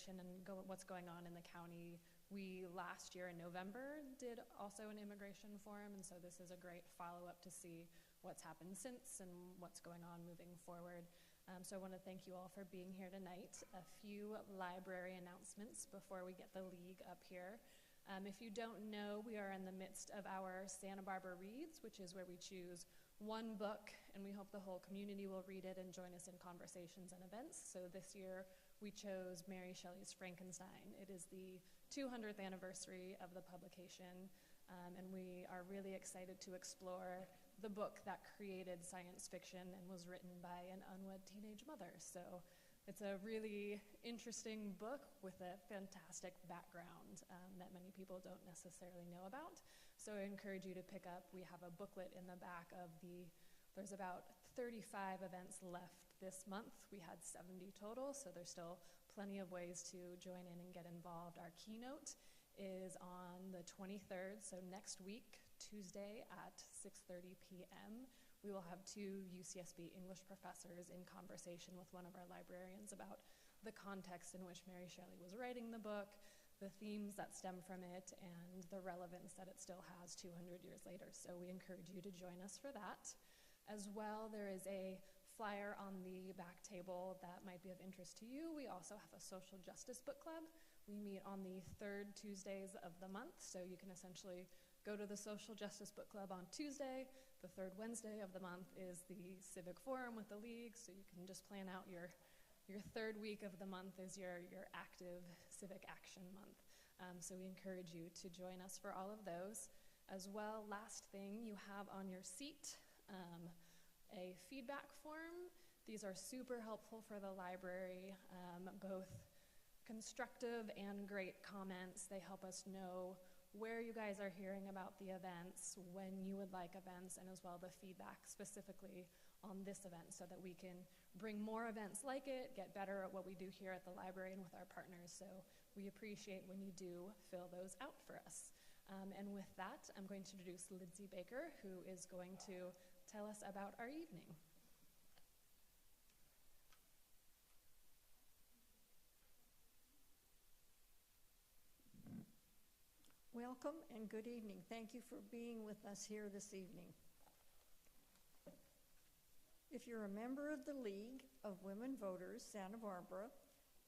immigration and what's going on in the county. We last year in November did also an immigration forum, and so this is a great follow-up to see what's happened since and what's going on moving forward. So I want to thank you all for being here tonight. A few library announcements before we get the league up here. If you don't know, we are in the midst of our Santa Barbara Reads, which is where we choose one book, and we hope the whole community will read it and join us in conversations and events. So this year, we chose Mary Shelley's Frankenstein. It is the 200th anniversary of the publication, and we are really excited to explore the book that created science fiction and was written by an unwed teenage mother. So it's a really interesting book with a fantastic background that many people don't necessarily know about. So I encourage you to pick up. We have a booklet in the back of there's about 35 events left this month. We had 70 total, so there's still plenty of ways to join in and get involved. Our keynote is on the 23rd, so next week, Tuesday at 6:30 p.m. We will have two UCSB English professors in conversation with one of our librarians about the context in which Mary Shelley was writing the book, the themes that stem from it, and the relevance that it still has 200 years later. So we encourage you to join us for that. As well, there is a flyer on the back table that might be of interest to you. We also have a social justice book club. We meet on the third Tuesdays of the month, so you can essentially go to the Social Justice Book Club on Tuesday. The third Wednesday of the month is the Civic Forum with the League, so you can just plan out your third week of the month is your active civic action month. So we encourage you to join us for all of those. As well, last thing, you have on your seat a feedback form. These are super helpful for the library, both constructive and great comments. They help us know where you guys are hearing about the events, when you would like events, and as well the feedback specifically on this event so that we can bring more events like it, get better at what we do here at the library and with our partners. So we appreciate when you do fill those out for us. And with that, I'm going to introduce Lindsay Baker, who is going to tell us about our evening. Welcome and good evening. Thank you for being with us here this evening. If you're a member of the League of Women Voters, Santa Barbara,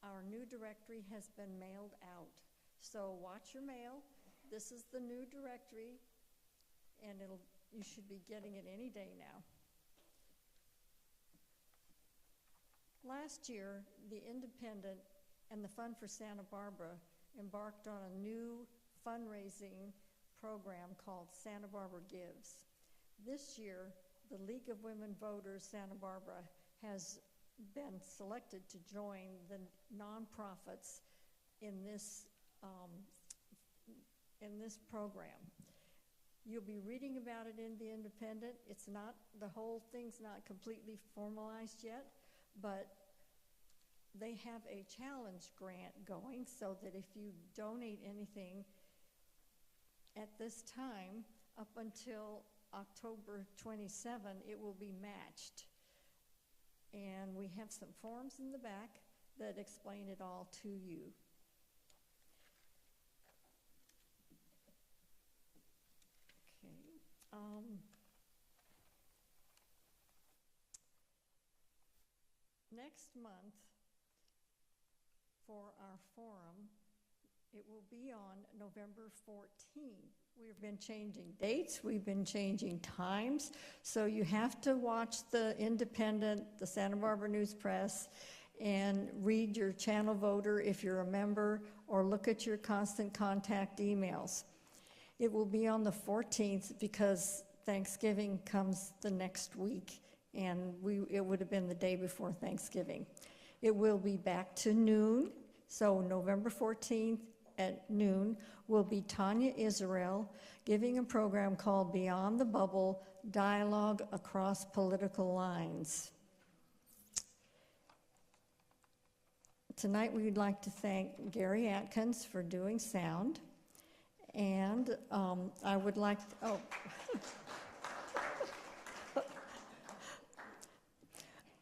our new directory has been mailed out. So watch your mail. This is the new directory, and you should be getting it any day now. Last year, the Independent and the Fund for Santa Barbara embarked on a new fundraising program called Santa Barbara Gives. This year, the League of Women Voters Santa Barbara has been selected to join the nonprofits in this program. You'll be reading about it in the Independent. The whole thing's not completely formalized yet, but they have a challenge grant going so that if you donate anything at this time, up until October 27, it will be matched. And we have some forms in the back that explain it all to you. Okay. Next month, for our forum, it will be on November 14. We've been changing dates, we've been changing times, so you have to watch the Independent, the Santa Barbara News Press, and read your channel voter if you're a member, or look at your constant contact emails. It will be on the 14th because Thanksgiving comes the next week, and it would have been the day before Thanksgiving. It will be back to noon, so November 14th at noon will be Tanya Israel giving a program called Beyond the Bubble, Dialogue Across Political Lines. Tonight we would like to thank Gary Atkins for doing sound, and I would like to,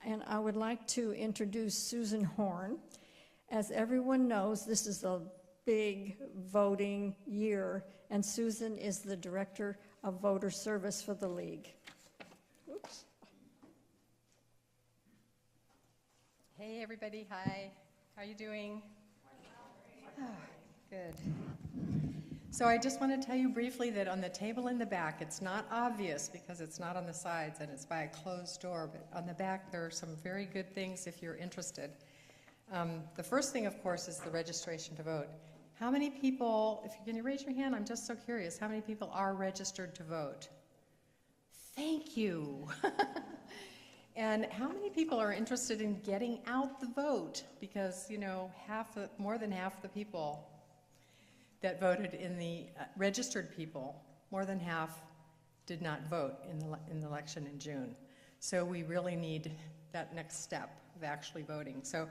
and I would like to introduce Susan Horn. As everyone knows, this is a big voting year, and Susan is the Director of Voter Service for the League. Oops. Hey everybody, hi. How are you doing? Oh, good. So I just want to tell you briefly that on the table in the back, it's not obvious because it's not on the sides and it's by a closed door, but on the back there are some very good things if you're interested. The first thing, of course, is the registration to vote. How many people, can you raise your hand? I'm just so curious. How many people are registered to vote? Thank you. And how many people are interested in getting out the vote? Because, you know, more than half the people that voted in the registered people, more than half did not vote in the election in June. So we really need that next step of actually voting. So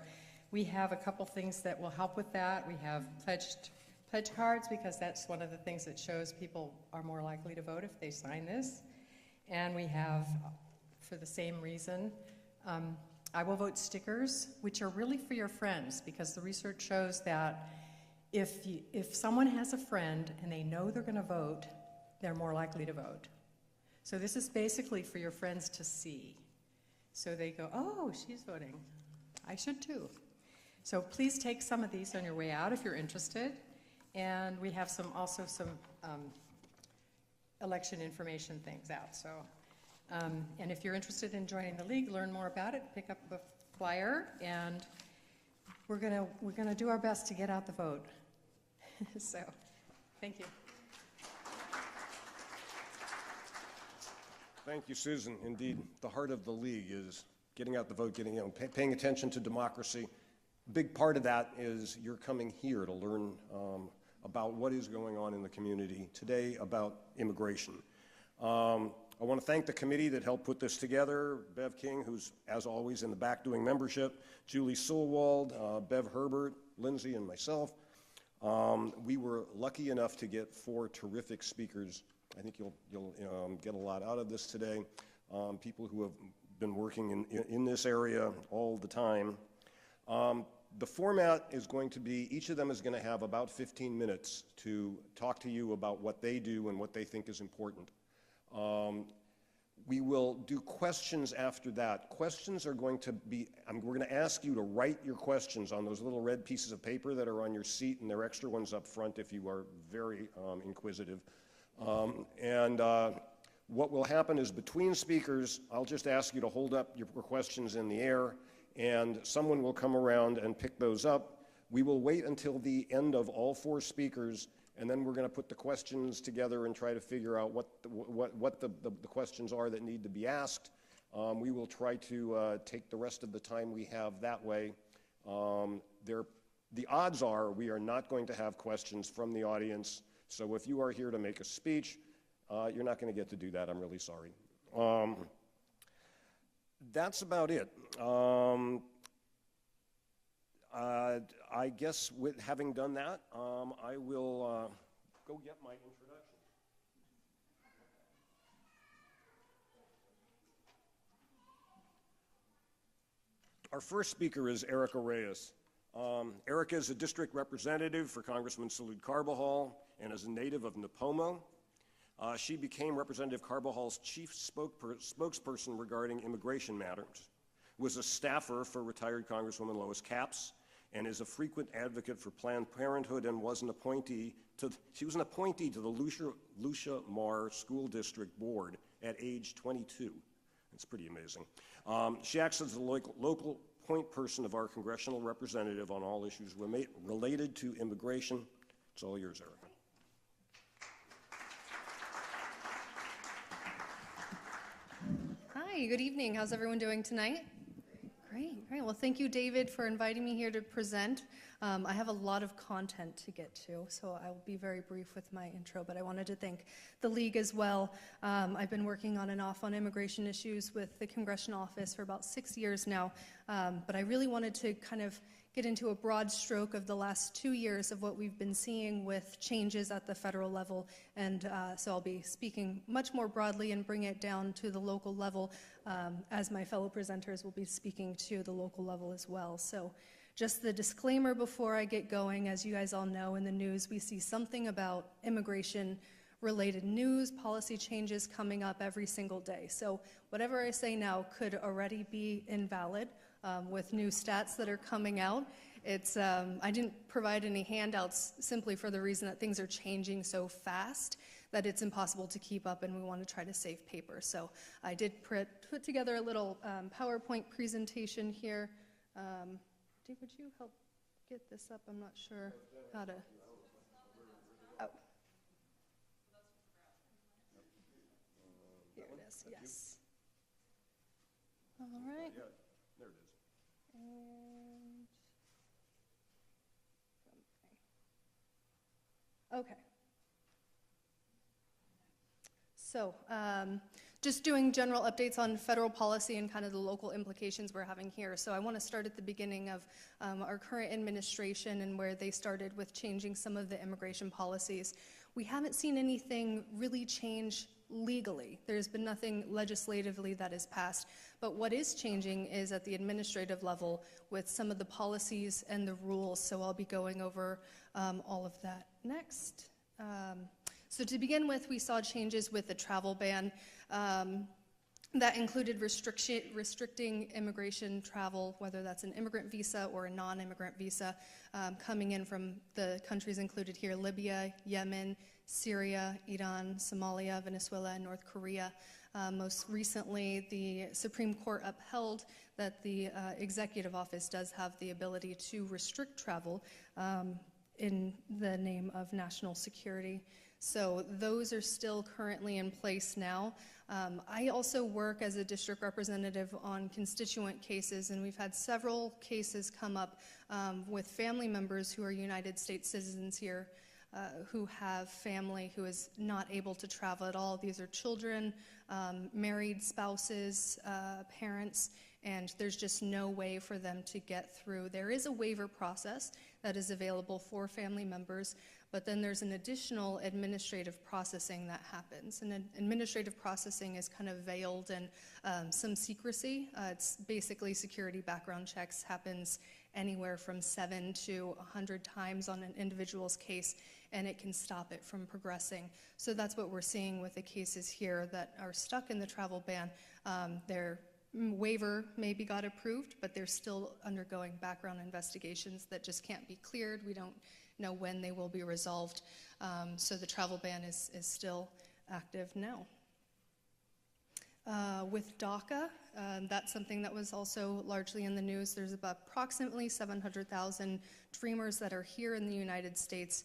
we have a couple things that will help with that. We have pledge cards, because that's one of the things that shows people are more likely to vote if they sign this. And we have, for the same reason, I will vote stickers, which are really for your friends, because the research shows that if someone has a friend and they know they're going to vote, they're more likely to vote. So this is basically for your friends to see. So they go, oh, she's voting. I should too. So please take some of these on your way out if you're interested. And we have also some election information things out. So, and if you're interested in joining the league, learn more about it, pick up a flyer, and we're gonna do our best to get out the vote. So, thank you. Thank you, Susan. Indeed, the heart of the league is getting out the vote, paying attention to democracy. A big part of that is you're coming here to learn about what is going on in the community today about immigration. I want to thank the committee that helped put this together, Bev King, who's, as always, in the back doing membership, Julie Sulwald, Bev Herbert, Lindsay, and myself. We were lucky enough to get 4 terrific speakers. I think you'll get a lot out of this today. People who have been working in this area all the time. The format is going to be, each of them is going to have about 15 minutes to talk to you about what they do and what they think is important. We will do questions after that. Questions are going to be, we're going to ask you to write your questions on those little red pieces of paper that are on your seat, and there are extra ones up front if you are very inquisitive. What will happen is between speakers, I'll just ask you to hold up your questions in the air, and someone will come around and pick those up. We will wait until the end of all 4 speakers, and then we're going to put the questions together and try to figure out what the questions are that need to be asked. We will try to take the rest of the time we have that way. The odds are we are not going to have questions from the audience, so if you are here to make a speech, you're not going to get to do that. I'm really sorry. That's about it. I guess with having done that, I will go get my introduction. Our first speaker is Erica Reyes. Erica is a district representative for Congressman Salud Carbajal and is a native of Anapamu. She became Representative Carbajal's chief spokesperson regarding immigration matters, was a staffer for retired Congresswoman Lois Capps, and is a frequent advocate for Planned Parenthood, and was an appointee to the Lucia Mar School District Board at age 22. It's pretty amazing. She acts as the local point person of our congressional representative on all issues related to immigration. It's all yours, Erica. Hi, good evening. How's everyone doing tonight? Great. Well, thank you, David, for inviting me here to present. I have a lot of content to get to, so I will be very brief with my intro, but I wanted to thank the League as well. I've been working on and off on immigration issues with the Congressional Office for about 6 years now, but I really wanted to kind of get into a broad stroke of the last 2 years of what we've been seeing with changes at the federal level, and so I'll be speaking much more broadly and bring it down to the local level, as my fellow presenters will be speaking to the local level as well. So Just the disclaimer before I get going, as you guys all know, in the news, we see something about immigration-related news, policy changes coming up every single day. So whatever I say now could already be invalid with new stats that are coming out. I didn't provide any handouts simply for the reason that things are changing so fast that it's impossible to keep up, and we want to try to save paper. So I did put together a little PowerPoint presentation here. Would you help get this up? I'm not sure how to. Oh. Here it is, yes. All right. Yeah, there it is. And okay. So, just doing general updates on federal policy and kind of the local implications we're having here. So I want to start at the beginning of our current administration and where they started with changing some of the immigration policies. We haven't seen anything really change legally. There's been nothing legislatively that has passed. But what is changing is at the administrative level with some of the policies and the rules. So I'll be going over all of that next. So to begin with, we saw changes with the travel ban that included restricting immigration travel, whether that's an immigrant visa or a non-immigrant visa, coming in from the countries included here: Libya, Yemen, Syria, Iran, Somalia, Venezuela, and North Korea. Most recently, the Supreme Court upheld that the executive office does have the ability to restrict travel in the name of national security. So those are still currently in place now. I also work as a district representative on constituent cases, and we've had several cases come up with family members who are United States citizens here who have family who is not able to travel at all. These are children, married spouses, parents, and there's just no way for them to get through. There is a waiver process that is available for family members, but then there's an additional administrative processing that happens. And administrative processing is kind of veiled in some secrecy. It's basically security background checks, happens anywhere from 7 to 100 times on an individual's case, and it can stop it from progressing. So that's what we're seeing with the cases here that are stuck in the travel ban. Their waiver maybe got approved, but they're still undergoing background investigations that just can't be cleared. We don't know when they will be resolved. So the travel ban is still active now. With DACA, that's something that was also largely in the news. There's about approximately 700,000 Dreamers that are here in the United States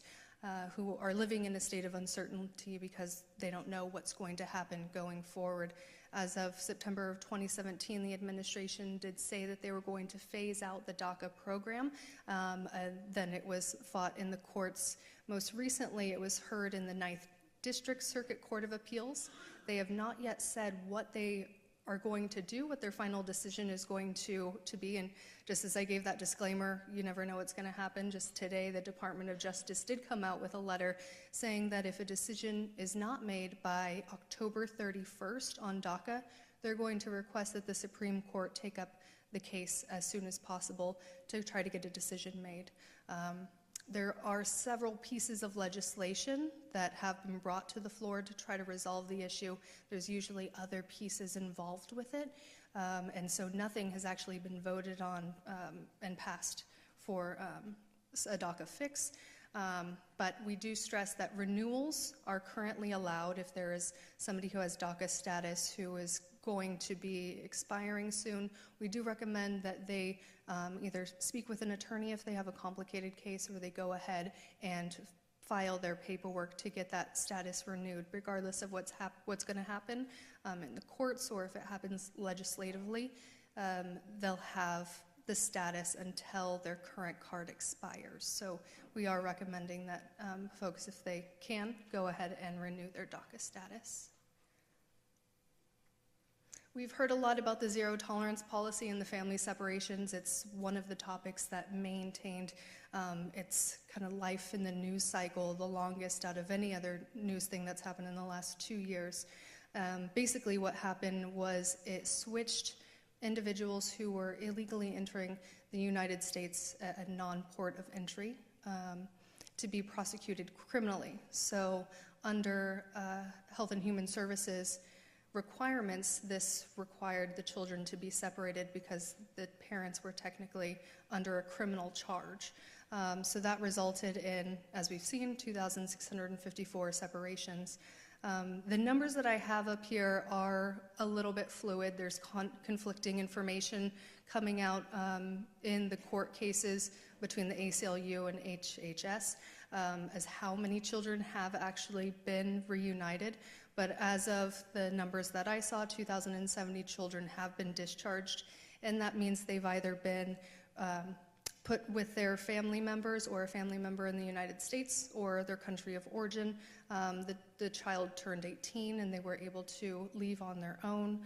who are living in a state of uncertainty because they don't know what's going to happen going forward. As of September of 2017, the administration did say that they were going to phase out the DACA program. Then it was fought in the courts. Most recently, it was heard in the 9th District Circuit Court of Appeals. They have not yet said what they are going to do, what their final decision is going to be. And just as I gave that disclaimer, you never know what's going to happen. Just today, the Department of Justice did come out with a letter saying that if a decision is not made by October 31st on DACA, they're going to request that the Supreme Court take up the case as soon as possible to try to get a decision made. There are several pieces of legislation that have been brought to the floor to try to resolve the issue. There's usually other pieces involved with it, and so nothing has actually been voted on and passed for a DACA fix. But we do stress that renewals are currently allowed if there is somebody who has DACA status who is going to be expiring soon. We do recommend that they either speak with an attorney if they have a complicated case, or they go ahead and file their paperwork to get that status renewed, regardless of what's going to happen in the courts, or if it happens legislatively. They'll have the status until their current card expires. So we are recommending that folks, if they can, go ahead and renew their DACA status. We've heard a lot about the zero tolerance policy and the family separations. It's one of the topics that maintained its kind of life in the news cycle the longest out of any other news thing that's happened in the last 2 years. Basically what happened was it switched individuals who were illegally entering the United States at a non-port of entry to be prosecuted criminally. So under Health and Human Services requirements, this required the children to be separated because the parents were technically under a criminal charge. So that resulted in, as we've seen, 2,654 separations. The numbers that I have up here are a little bit fluid. There's conflicting information coming out in the court cases between the ACLU and HHS as how many children have actually been reunited. But as of the numbers that I saw, 2,070 children have been discharged, and that means they've either been put with their family members or a family member in the United States or their country of origin. The child turned 18 and they were able to leave on their own.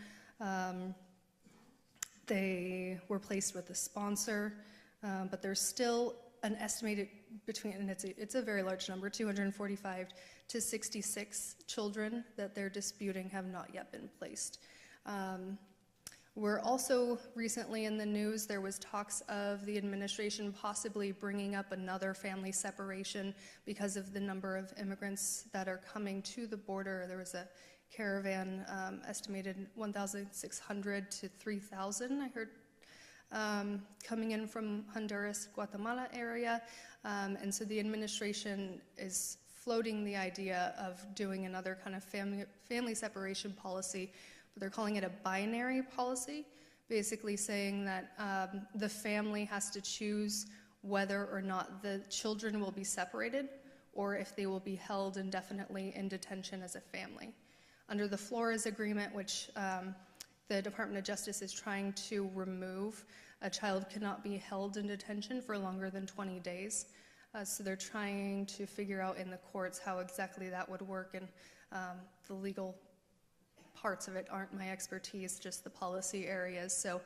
They were placed with a sponsor, but there's still an estimated between, and it's a very large number, 245 to 66 children that they're disputing have not yet been placed. We're also recently in the news, there was talks of the administration possibly bringing up another family separation because of the number of immigrants that are coming to the border. There was a caravan estimated 1,600 to 3,000, I heard, coming in from Honduras, Guatemala area. And so the administration is floating the idea of doing another kind of family separation policy, but they're calling it a binary policy, basically saying that the family has to choose whether or not the children will be separated or if they will be held indefinitely in detention as a family. Under the Flores Agreement, which the Department of Justice is trying to remove, a child cannot be held in detention for longer than 20 days. So they're trying to figure out in the courts how exactly that would work, and the legal parts of it aren't my expertise, just the policy areas. So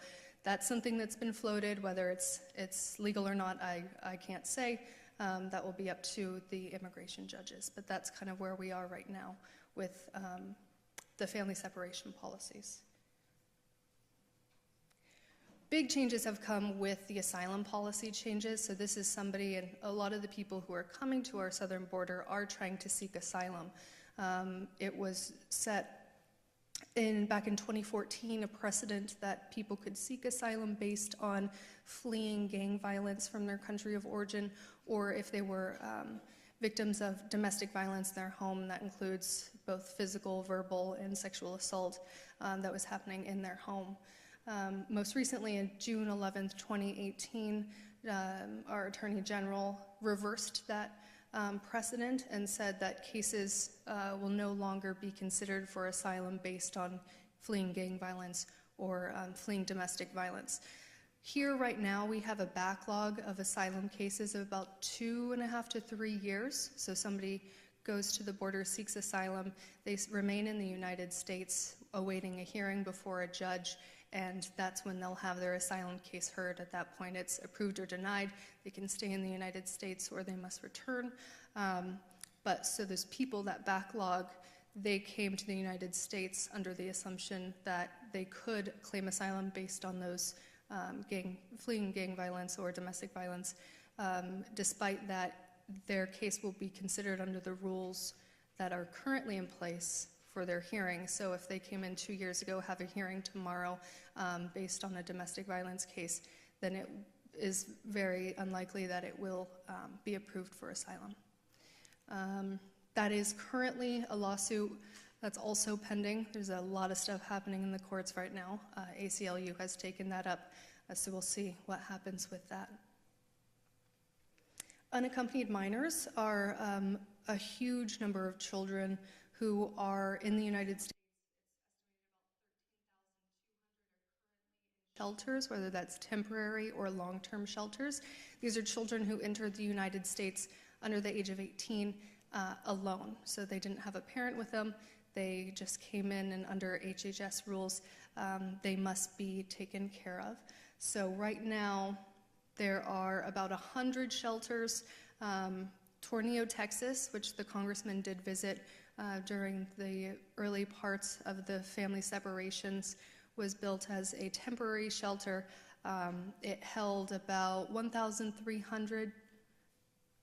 that's something that's been floated. Whether it's legal or not, I can't say. That will be up to the immigration judges. But that's kind of where we are right now with the family separation policies. Big changes have come with the asylum policy changes. So this is somebody, and a lot of the people who are coming to our southern border are trying to seek asylum. It was set back in 2014, a precedent that people could seek asylum based on fleeing gang violence from their country of origin, or if they were victims of domestic violence in their home. That includes both physical, verbal, and sexual assault that was happening in their home. Most recently, in June 11th, 2018, our Attorney General reversed that precedent and said that cases will no longer be considered for asylum based on fleeing gang violence or fleeing domestic violence. Here right now we have a backlog of asylum cases of about 2.5 to 3 years. So somebody goes to the border, seeks asylum, they remain in the United States awaiting a hearing before a judge, and that's when they'll have their asylum case heard. At that point, it's approved or denied. They can stay in the United States or they must return. But so those people, that backlog, they came to the United States under the assumption that they could claim asylum based on those fleeing gang violence or domestic violence. Despite that, their case will be considered under the rules that are currently in place for their hearing. So if they came in 2 years ago, have a hearing tomorrow based on a domestic violence case, then it is very unlikely that it will be approved for asylum. That is currently a lawsuit that's also pending. There's a lot of stuff happening in the courts right now. ACLU has taken that up, so we'll see what happens with that. Unaccompanied minors are a huge number of children who are in the United States. Shelters, whether that's temporary or long-term shelters. These are children who entered the United States under the age of 18 alone. So they didn't have a parent with them. They just came in, and under HHS rules, they must be taken care of. So right now, there are about 100 shelters. Tornillo, Texas, which the congressman did visit during the early parts of the family separations, was built as a temporary shelter. It held about 1,300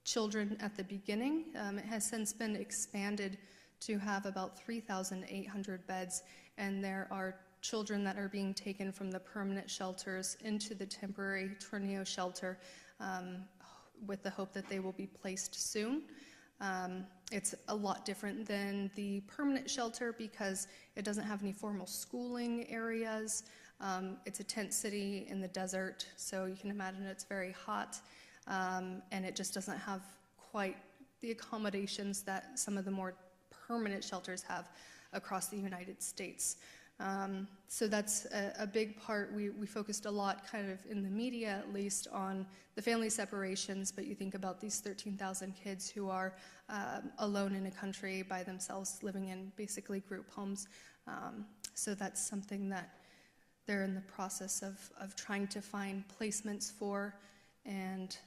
children at the beginning. It has since been expanded to have about 3,800 beds, and there are children that are being taken from the permanent shelters into the temporary Tornillo shelter with the hope that they will be placed soon. It's a lot different than the permanent shelter because it doesn't have any formal schooling areas. It's a tent city in the desert, so you can imagine it's very hot, and it just doesn't have quite the accommodations that some of the more permanent shelters have across the United States. So that's a big part. We focused a lot, kind of in the media at least, on the family separations, but you think about these 13,000 kids who are alone in a country by themselves, living in basically group homes. So that's something that they're in the process of trying to find placements for, and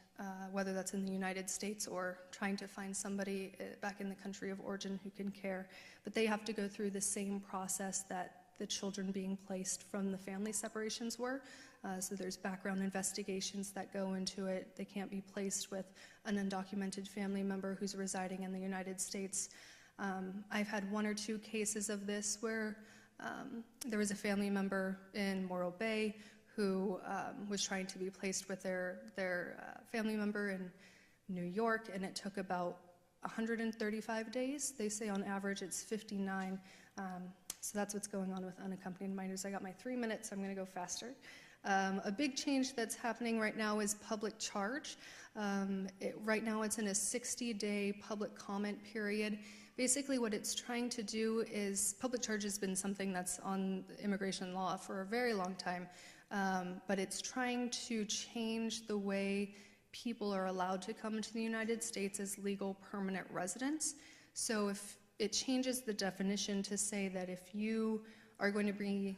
whether that's in the United States or trying to find somebody back in the country of origin who can care. But they have to go through the same process that the children being placed from the family separations were. So there's background investigations that go into it. They can't be placed with an undocumented family member who's residing in the United States. I've had 1 or 2 cases of this where there was a family member in Morro Bay who was trying to be placed with their family member in New York, and it took about 135 days. They say on average it's 59. So that's what's going on with unaccompanied minors. I got my 3 minutes, so I'm going to go faster. A big change that's happening right now is public charge. Right now it's in a 60-day public comment period. Basically what it's trying to do is, public charge has been something that's on immigration law for a very long time, but it's trying to change the way people are allowed to come to the United States as legal permanent residents. So if it changes the definition to say that if you are going to be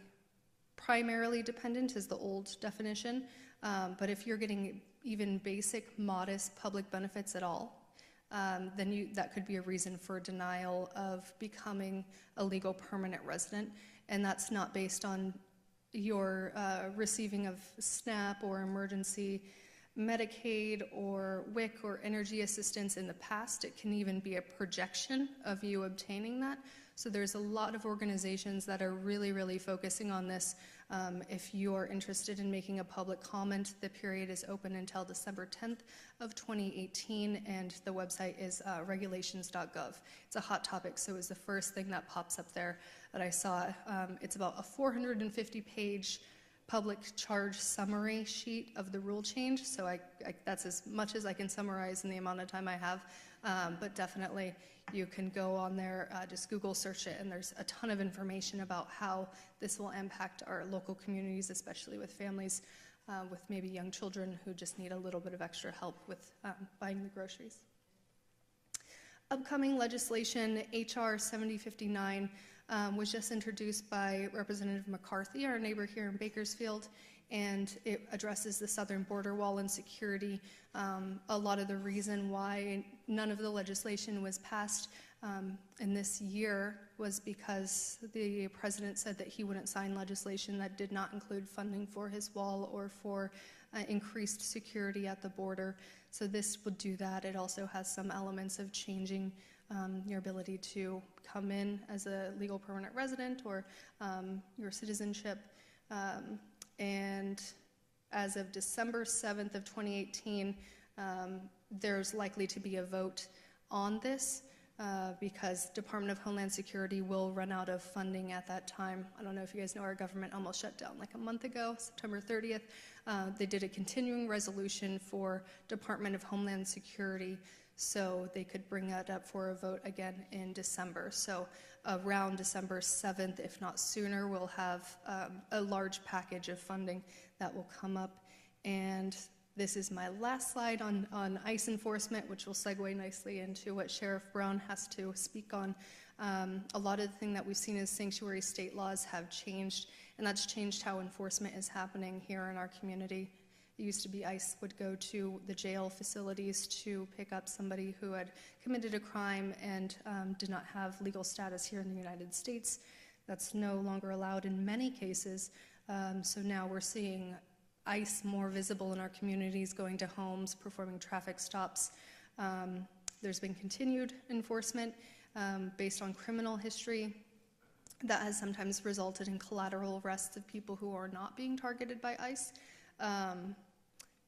primarily dependent is the old definition, but if you're getting even basic, modest public benefits at all, then that could be a reason for denial of becoming a legal permanent resident, and that's not based on your receiving of SNAP or emergency Medicaid or WIC or energy assistance in the past. It can even be a projection of you obtaining that. So there's a lot of organizations that are really, really focusing on this. If you're interested in making a public comment, the period is open until December 10th of 2018, and the website is regulations.gov. It's a hot topic, so it was the first thing that pops up there that I saw. It's about a 450-page public charge summary sheet of the rule change, so that's as much as I can summarize in the amount of time I have, but definitely you can go on there, just Google search it, and there's a ton of information about how this will impact our local communities, especially with families with maybe young children who just need a little bit of extra help with buying the groceries. Upcoming legislation, HR 7059, was just introduced by Representative McCarthy, our neighbor here in Bakersfield, and it addresses the southern border wall and security. A lot of the reason why none of the legislation was passed in this year was because the president said that he wouldn't sign legislation that did not include funding for his wall or for increased security at the border. So this would do that. It also has some elements of changing your ability to come in as a legal permanent resident or your citizenship. And as of December 7th of 2018, there's likely to be a vote on this because Department of Homeland Security will run out of funding at that time. I don't know if you guys know, our government almost shut down like a month ago, September 30th. They did a continuing resolution for Department of Homeland Security so they could bring that up for a vote again in December. So around December 7th, if not sooner, we'll have a large package of funding that will come up. And this is my last slide on ICE enforcement, which will segue nicely into what Sheriff Brown has to speak on. A lot of the thing that we've seen is sanctuary state laws have changed, and that's changed how enforcement is happening here in our community. It used to be ICE would go to the jail facilities to pick up somebody who had committed a crime and did not have legal status here in the United States. That's no longer allowed in many cases. So now we're seeing ICE more visible in our communities, going to homes, performing traffic stops. There's been continued enforcement based on criminal history that has sometimes resulted in collateral arrests of people who are not being targeted by ICE.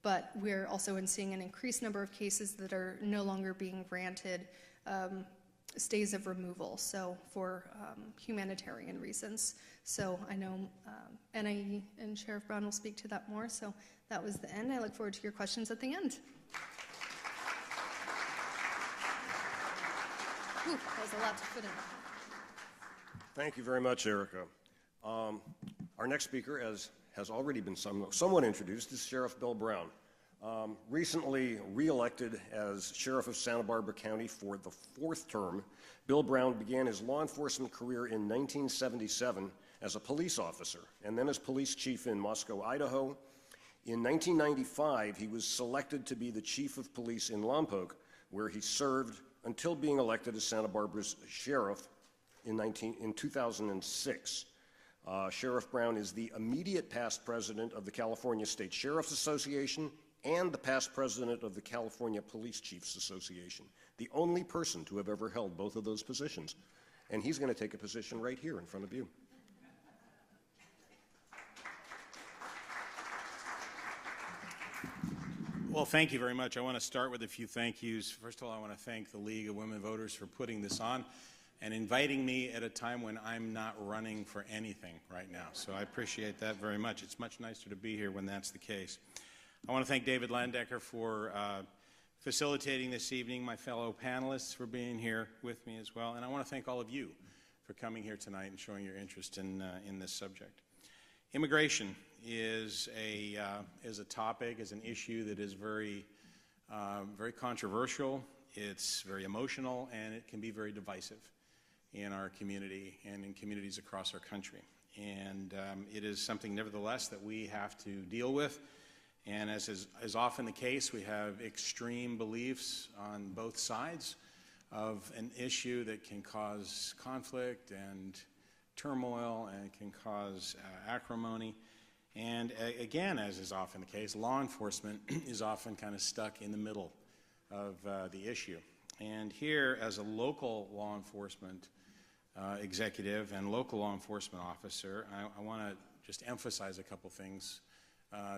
But we're also seeing an increased number of cases that are no longer being granted stays of removal, so for humanitarian reasons. So I know Anahi and Sheriff Brown will speak to that more, so that was the end. I look forward to your questions at the end. Whew, that was a lot to fit in. Thank you very much, Erica. Our next speaker, as has already been somewhat introduced, is Sheriff Bill Brown. Recently re-elected as Sheriff of Santa Barbara County for the 4th term, Bill Brown began his law enforcement career in 1977 as a police officer and then as police chief in Moscow, Idaho. In 1995, he was selected to be the chief of police in Lompoc, where he served until being elected as Santa Barbara's sheriff in 2006. Sheriff Brown is the immediate past president of the California State Sheriff's Association and the past president of the California Police Chiefs Association, the only person to have ever held both of those positions. And he's going to take a position right here in front of you. Well, thank you very much. I want to start with a few thank yous. First of all, I want to thank the League of Women Voters for putting this on and inviting me at a time when I'm not running for anything right now. So I appreciate that very much. It's much nicer to be here when that's the case. I want to thank David Landecker for facilitating this evening, my fellow panelists for being here with me as well, and I want to thank all of you for coming here tonight and showing your interest in this subject. Immigration is a topic, is an issue that is very controversial. It's very emotional, and it can be very divisive in our community and in communities across our country. And it is something, nevertheless, that we have to deal with. And as is often the case, we have extreme beliefs on both sides of an issue that can cause conflict and turmoil and can cause acrimony. And again, as is often the case, law enforcement is often kind of stuck in the middle of the issue. And here, as a local law enforcement executive and local law enforcement officer, I want to just emphasize a couple things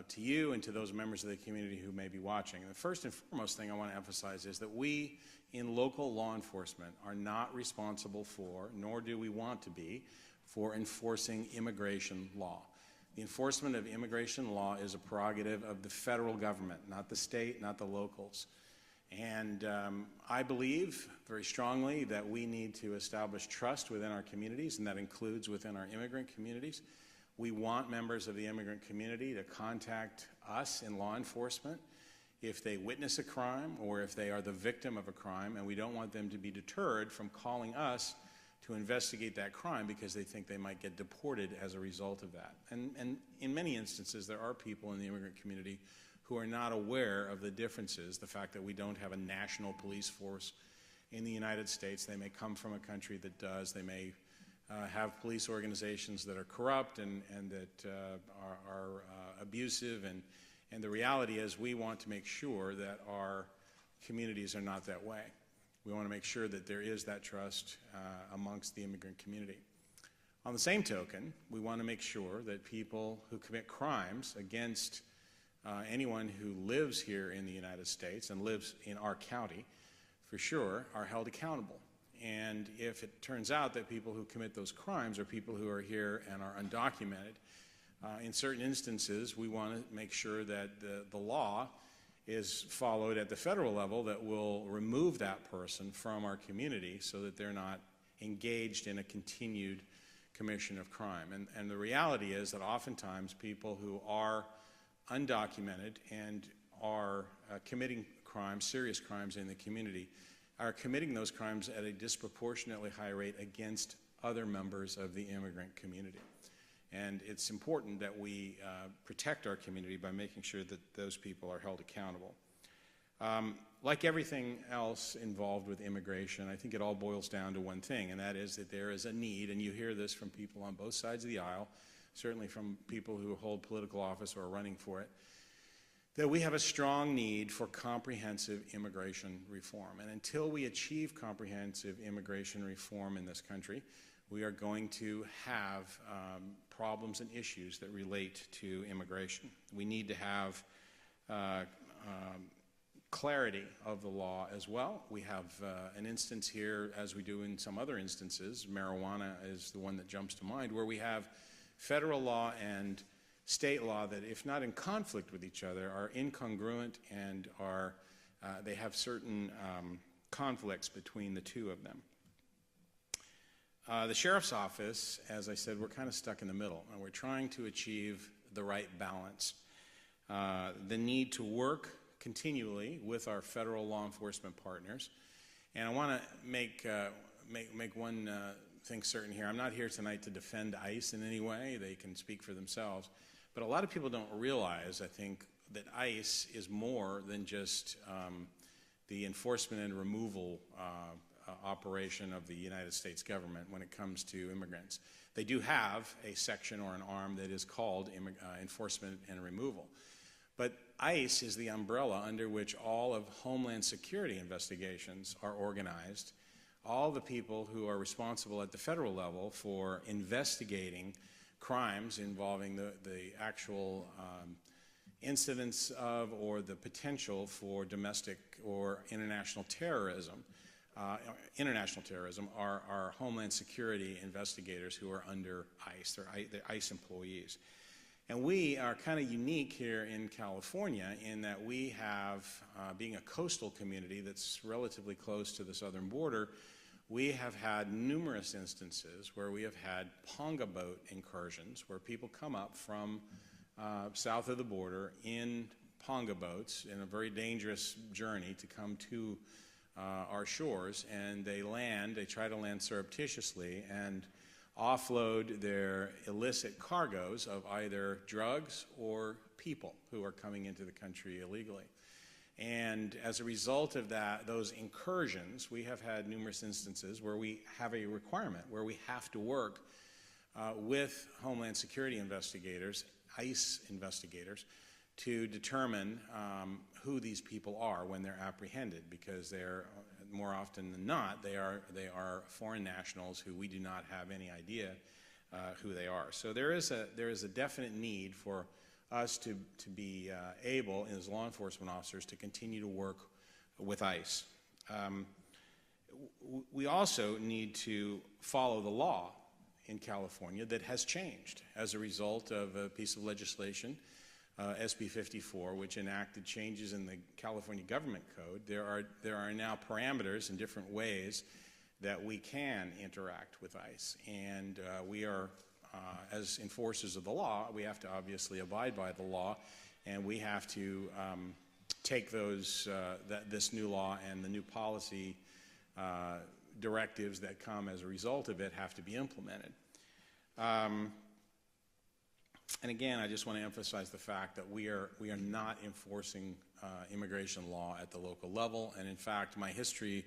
to you and to those members of the community who may be watching. And the first and foremost thing I want to emphasize is that we in local law enforcement are not responsible for, nor do we want to be, for enforcing immigration law. The enforcement of immigration law is a prerogative of the federal government, not the state, not the locals. And I believe very strongly that we need to establish trust within our communities, and that includes within our immigrant communities. We want members of the immigrant community to contact us in law enforcement if they witness a crime or if they are the victim of a crime, and we don't want them to be deterred from calling us to investigate that crime because they think they might get deported as a result of that. And in many instances, there are people in the immigrant community who are not aware of the differences, the fact that we don't have a national police force in the United States. They may come from a country that does. They may have police organizations that are corrupt and that are abusive. And the reality is we want to make sure that our communities are not that way. We want to make sure that there is that trust amongst the immigrant community. On the same token, we want to make sure that people who commit crimes against anyone who lives here in the United States and lives in our county, for sure, are held accountable. And if it turns out that people who commit those crimes are people who are here and are undocumented, in certain instances, we want to make sure that the law is followed at the federal level that will remove that person from our community so that they're not engaged in a continued commission of crime. And the reality is that oftentimes people who are undocumented and are committing crimes, serious crimes in the community, are committing those crimes at a disproportionately high rate against other members of the immigrant community. And it's important that we protect our community by making sure that those people are held accountable. Like everything else involved with immigration, I think it all boils down to one thing, and that is that there is a need, and you hear this from people on both sides of the aisle, certainly from people who hold political office or are running for it, that we have a strong need for comprehensive immigration reform. And until we achieve comprehensive immigration reform in this country, we are going to have problems and issues that relate to immigration. We need to have clarity of the law as well. We have an instance here, as we do in some other instances, marijuana is the one that jumps to mind, where we have federal law and state law that, if not in conflict with each other, are incongruent and are, they have certain conflicts between the two of them. The sheriff's office, as I said, we're kind of stuck in the middle, and we're trying to achieve the right balance. The need to work continually with our federal law enforcement partners. And I want to make one thing certain here. I'm not here tonight to defend ICE in any way. They can speak for themselves. But a lot of people don't realize, I think, that ICE is more than just the enforcement and removal operation of the United States government when it comes to immigrants. They do have a section or an arm that is called enforcement and removal. But ICE is the umbrella under which all of Homeland Security investigations are organized. All the people who are responsible at the federal level for investigating crimes involving the actual incidents of or the potential for domestic or international terrorism are Homeland Security investigators who are under ICE. They're ICE employees. And we are kind of unique here in California in that we have, being a coastal community that's relatively close to the southern border, we have had numerous instances where we have had ponga boat incursions where people come up from south of the border in ponga boats in a very dangerous journey to come to our shores, and they try to land surreptitiously and offload their illicit cargoes of either drugs or people who are coming into the country illegally. And as a result of those incursions, we have had numerous instances where we have a requirement, where we have to work with Homeland Security investigators, ICE investigators, to determine who these people are when they're apprehended, because they're, more often than not, they are foreign nationals who we do not have any idea who they are. So there is a definite need for us to be able, as law enforcement officers, to continue to work with ICE. We also need to follow the law in California that has changed as a result of a piece of legislation, SB 54, which enacted changes in the California Government Code. There are now parameters in different ways that we can interact with ICE, and we are, as enforcers of the law, we have to obviously abide by the law, and we have to take this new law and the new policy directives that come as a result of it have to be implemented. And again, I just want to emphasize the fact that we are not enforcing immigration law at the local level. And in fact, my history,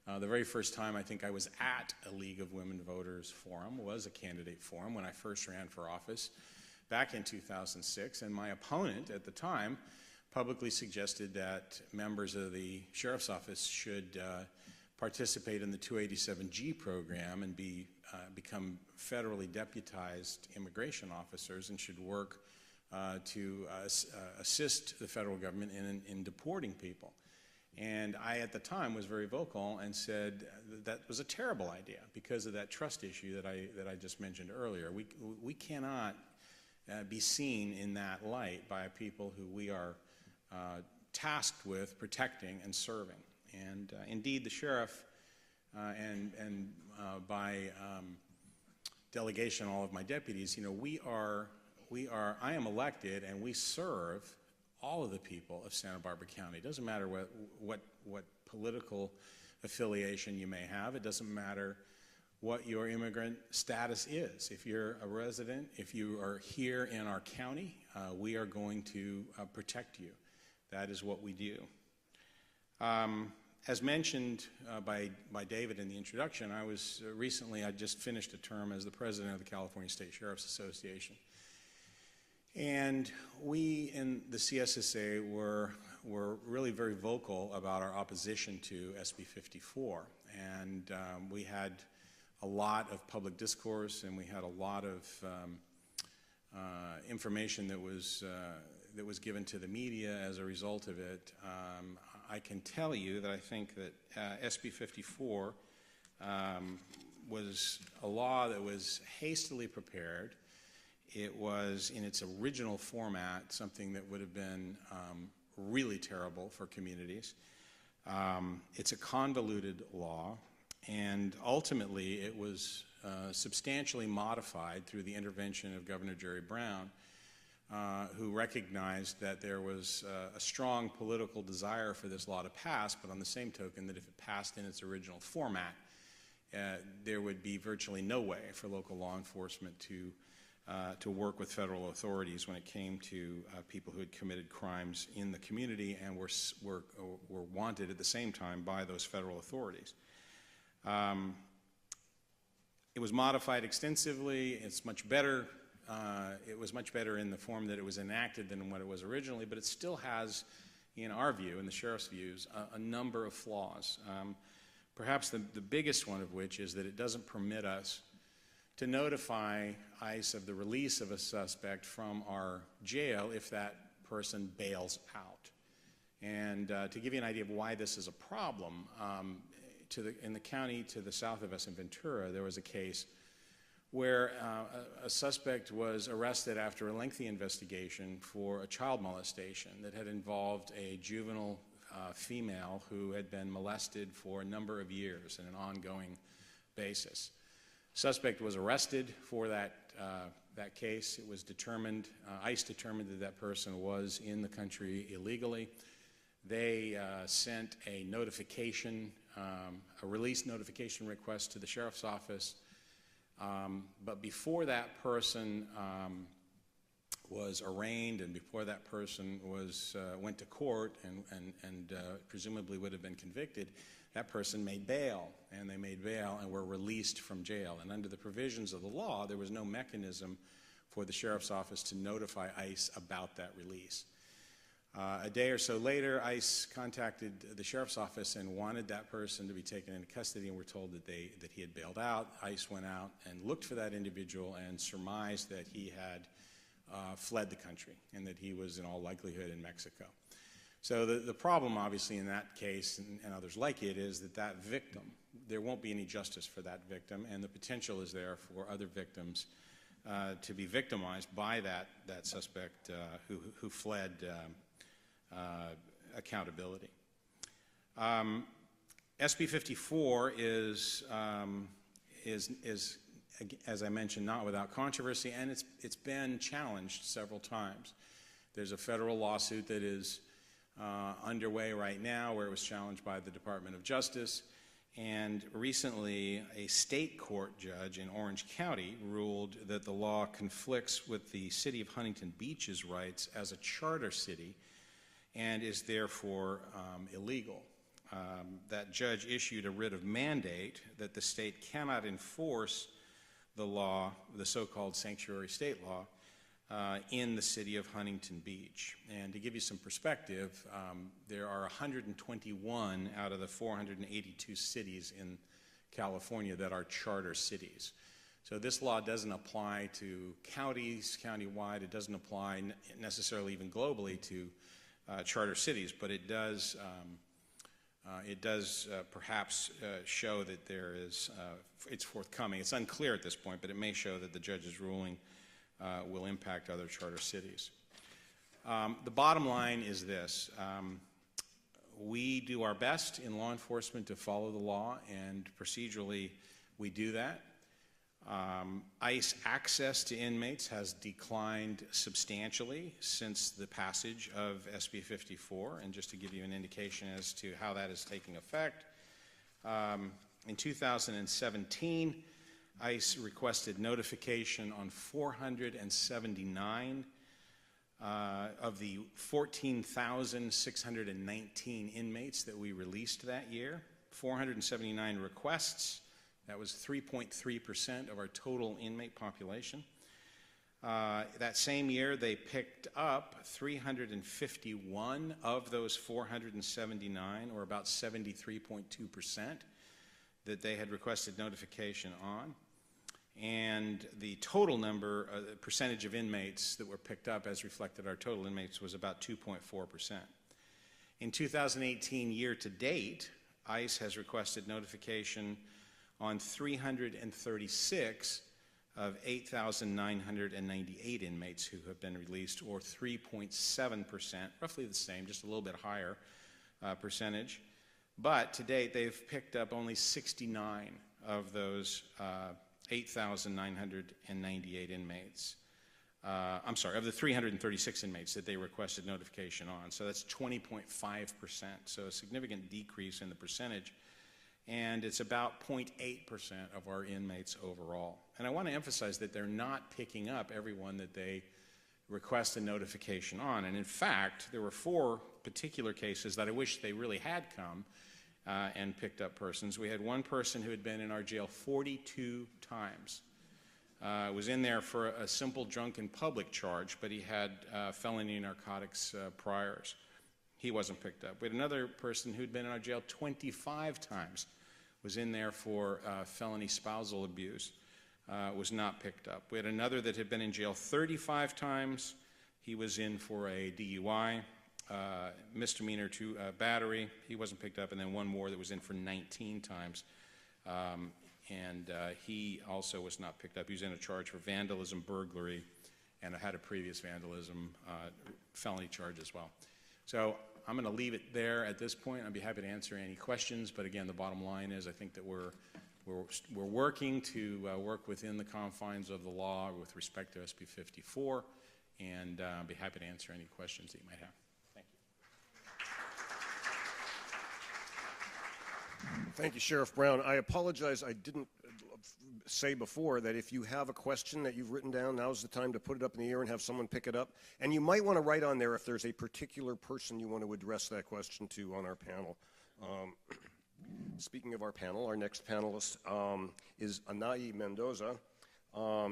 the very first time I think I was at a League of Women Voters forum was a candidate forum when I first ran for office back in 2006. And my opponent at the time publicly suggested that members of the Sheriff's Office should participate in the 287G program and become federally deputized immigration officers and should work to assist the federal government in deporting people. And I, at the time, was very vocal and said that was a terrible idea because of that trust issue that I just mentioned earlier. We cannot be seen in that light by people who we are tasked with protecting and serving. And indeed, the sheriff and by delegation, all of my deputies, I am elected and we serve all of the people of Santa Barbara County. It doesn't matter what political affiliation you may have. It doesn't matter what your immigrant status is. If you're a resident, if you are here in our county, we are going to protect you. That is what we do. As mentioned by David in the introduction, I just finished a term as the president of the California State Sheriff's Association. And we in the CSSA were really very vocal about our opposition to SB 54. And we had a lot of public discourse, and we had a lot of information that was given to the media as a result of it. I can tell you that I think that SB 54 was a law that was hastily prepared. It was, in its original format, something that would have been really terrible for communities. It's a convoluted law, and ultimately it was substantially modified through the intervention of Governor Jerry Brown, who recognized that there was a strong political desire for this law to pass, but on the same token that if it passed in its original format, there would be virtually no way for local law enforcement to work with federal authorities when it came to people who had committed crimes in the community and were wanted at the same time by those federal authorities. It was modified extensively. It's much better. It was much better in the form that it was enacted than what it was originally, but it still has, in our view, in the sheriff's views, a number of flaws. Perhaps the biggest one of which is that it doesn't permit us to notify ICE of the release of a suspect from our jail if that person bails out. And to give you an idea of why this is a problem, in the county to the south of us in Ventura, there was a case where a suspect was arrested after a lengthy investigation for a child molestation that had involved a juvenile female who had been molested for a number of years on an ongoing basis. Suspect was arrested for that case. It was determined, ICE determined that that person was in the country illegally. They sent a notification, a release notification request to the sheriff's office. But before that person was arraigned and before that person went to court and presumably would have been convicted, that person made bail, and they made bail and were released from jail. And under the provisions of the law, there was no mechanism for the sheriff's office to notify ICE about that release. A day or so later, ICE contacted the sheriff's office and wanted that person to be taken into custody, and were told that he had bailed out. ICE went out and looked for that individual and surmised that he had fled the country and that he was in all likelihood in Mexico. So the problem, obviously, in that case and others like it is that victim, there won't be any justice for that victim, and the potential is there for other victims to be victimized by that suspect who fled accountability. SB 54 is, as I mentioned, not without controversy, and it's been challenged several times. There's a federal lawsuit that is underway right now where it was challenged by the Department of Justice, and recently a state court judge in Orange County ruled that the law conflicts with the city of Huntington Beach's rights as a charter city and is therefore illegal. That judge issued a writ of mandate that the state cannot enforce the law, the so-called sanctuary state law, in the city of Huntington Beach. And to give you some perspective, there are 121 out of the 482 cities in California that are charter cities. So this law doesn't apply to counties, countywide. It doesn't apply necessarily even globally to charter cities, but it does perhaps show that there is, it's forthcoming. It's unclear at this point, but it may show that the judge's ruling will impact other charter cities. The bottom line is this. We do our best in law enforcement to follow the law, and procedurally we do that. ICE access to inmates has declined substantially since the passage of SB 54, and just to give you an indication as to how that is taking effect, in 2017, ICE requested notification on 479 Of the 14,619 inmates that we released that year, 479 requests. That was 3.3% of our total inmate population. That same year, they picked up 351 of those 479, or about 73.2%, that they had requested notification on. And the total number, percentage of inmates that were picked up as reflected our total inmates was about 2.4%. In 2018, year to date, ICE has requested notification on 336 of 8,998 inmates who have been released, or 3.7%, roughly the same, just a little bit higher percentage. But to date, they've picked up only 69 of those 8,998 inmates. I'm sorry, of the 336 inmates that they requested notification on. So that's 20.5%, so a significant decrease in the percentage. And it's about 0.8% of our inmates overall. And I want to emphasize that they're not picking up everyone that they request a notification on. And in fact, there were 4 particular cases that I wish they really had come and picked up persons. We had one person who had been in our jail 42 times. Was in there for a simple drunk in public charge, but he had felony narcotics priors. He wasn't picked up. We had another person who'd been in our jail 25 times, was in there for felony spousal abuse, was not picked up. We had another that had been in jail 35 times. He was in for a DUI, misdemeanor to battery. He wasn't picked up. And then one more that was in for 19 times. He also was not picked up. He was in a charge for vandalism, burglary, and had a previous vandalism felony charge as well. So I'm going to leave it there at this point. I'd be happy to answer any questions. But again, the bottom line is I think that we're working to work within the confines of the law with respect to SB 54, and I'll be happy to answer any questions that you might have. Thank you. Thank you, Sheriff Brown. I apologize, I didn't say before that if you have a question that you've written down, now's the time to put it up in the air and have someone pick it up. And you might want to write on there if there's a particular person you want to address that question to on our panel. Speaking of our panel, our next panelist is Anahi Mendoza.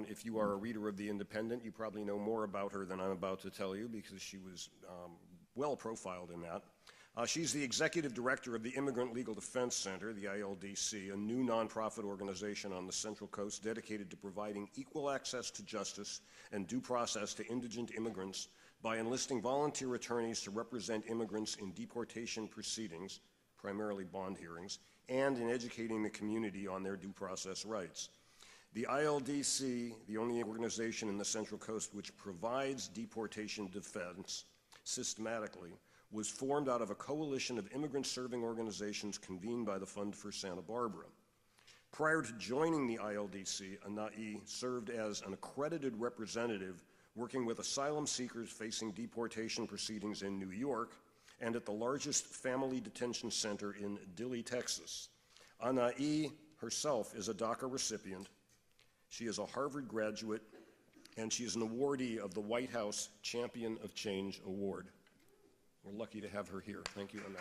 If you are a reader of The Independent, you probably know more about her than I'm about to tell you because she was well profiled in that. She's the executive director of the Immigrant Legal Defense Center, the ILDC, a new nonprofit organization on the Central Coast dedicated to providing equal access to justice and due process to indigent immigrants by enlisting volunteer attorneys to represent immigrants in deportation proceedings, primarily bond hearings, and in educating the community on their due process rights. The ILDC, the only organization in the Central Coast which provides deportation defense systematically, was formed out of a coalition of immigrant-serving organizations convened by the Fund for Santa Barbara. Prior to joining the ILDC, Anahi served as an accredited representative working with asylum seekers facing deportation proceedings in New York and at the largest family detention center in Dilley, Texas. Anahi herself is a DACA recipient. She is a Harvard graduate, and she is an awardee of the White House Champion of Change Award. We're lucky to have her here. Thank you, Anahi.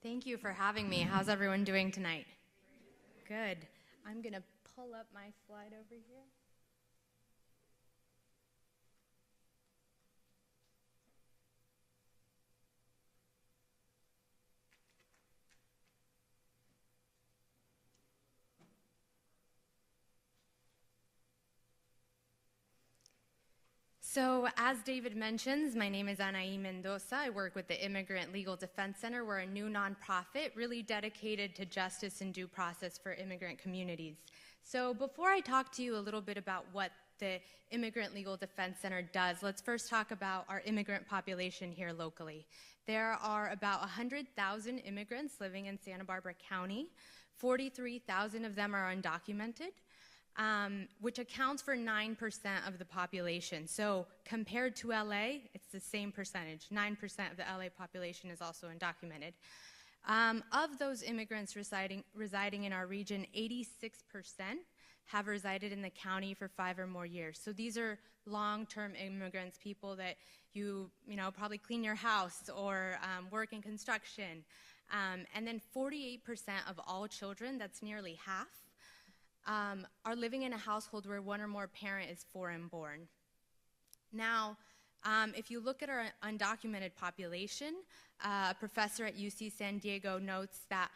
Thank you for having me. How's everyone doing tonight? Good. I'm going to pull up my slide over here. So, as David mentions, my name is Anahi Mendoza. I work with the Immigrant Legal Defense Center. We're a new nonprofit really dedicated to justice and due process for immigrant communities. So before I talk to you a little bit about what the Immigrant Legal Defense Center does, let's first talk about our immigrant population here locally. There are about 100,000 immigrants living in Santa Barbara County. 43,000 of them are undocumented. Which accounts for 9% of the population. So compared to LA, it's the same percentage. 9% of the LA population is also undocumented. Of those immigrants residing in our region, 86% have resided in the county for 5 or more years. So these are long-term immigrants, people that you know, probably clean your house or work in construction. And then 48% of all children, that's nearly half, are living in a household where one or more parent is foreign-born. Now, if you look at our undocumented population, a professor at UC San Diego notes that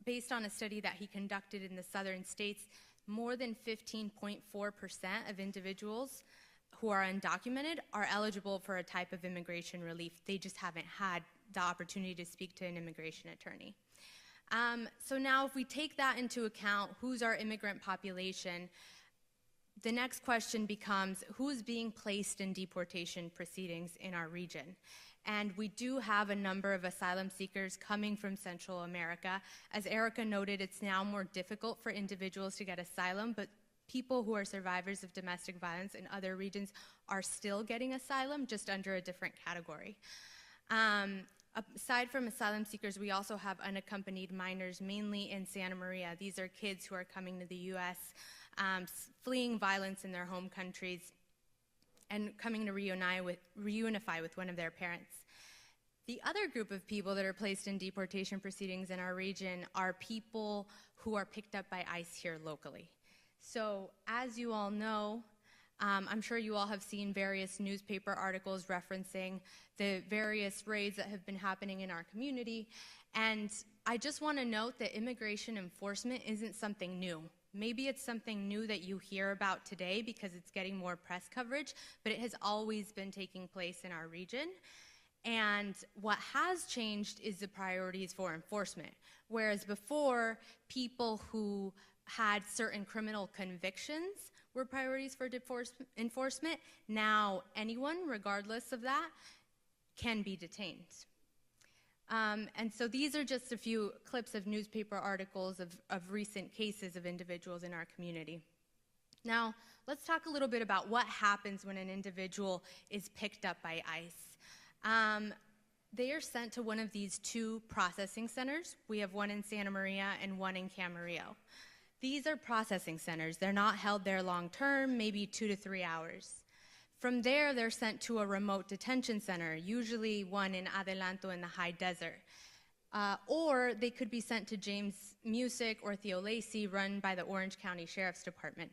based on a study that he conducted in the southern states, more than 15.4% of individuals who are undocumented are eligible for a type of immigration relief. They just haven't had the opportunity to speak to an immigration attorney. So now if we take that into account, who's our immigrant population, the next question becomes, who's being placed in deportation proceedings in our region? And we do have a number of asylum seekers coming from Central America. As Erica noted, it's now more difficult for individuals to get asylum, but people who are survivors of domestic violence in other regions are still getting asylum, just under a different category. Aside from asylum seekers, we also have unaccompanied minors, mainly in Santa Maria. These are kids who are coming to the U.S., fleeing violence in their home countries, and coming to reunify with one of their parents. The other group of people that are placed in deportation proceedings in our region are people who are picked up by ICE here locally. So as you all know, I'm sure you all have seen various newspaper articles referencing the various raids that have been happening in our community. And I just want to note that immigration enforcement isn't something new. Maybe it's something new that you hear about today because it's getting more press coverage, but it has always been taking place in our region. And what has changed is the priorities for enforcement. Whereas before, people who had certain criminal convictions were priorities for enforcement, now anyone, regardless of that, can be detained. And so these are just a few clips of newspaper articles of recent cases of individuals in our community. Now, let's talk a little bit about what happens when an individual is picked up by ICE. They are sent to one of these 2 processing centers. We have one in Santa Maria and one in Camarillo. These are processing centers. They're not held there long term, maybe 2 to 3 hours. From there, they're sent to a remote detention center, usually one in Adelanto in the high desert. Or they could be sent to James Music or Theo Lacey, run by the Orange County Sheriff's Department.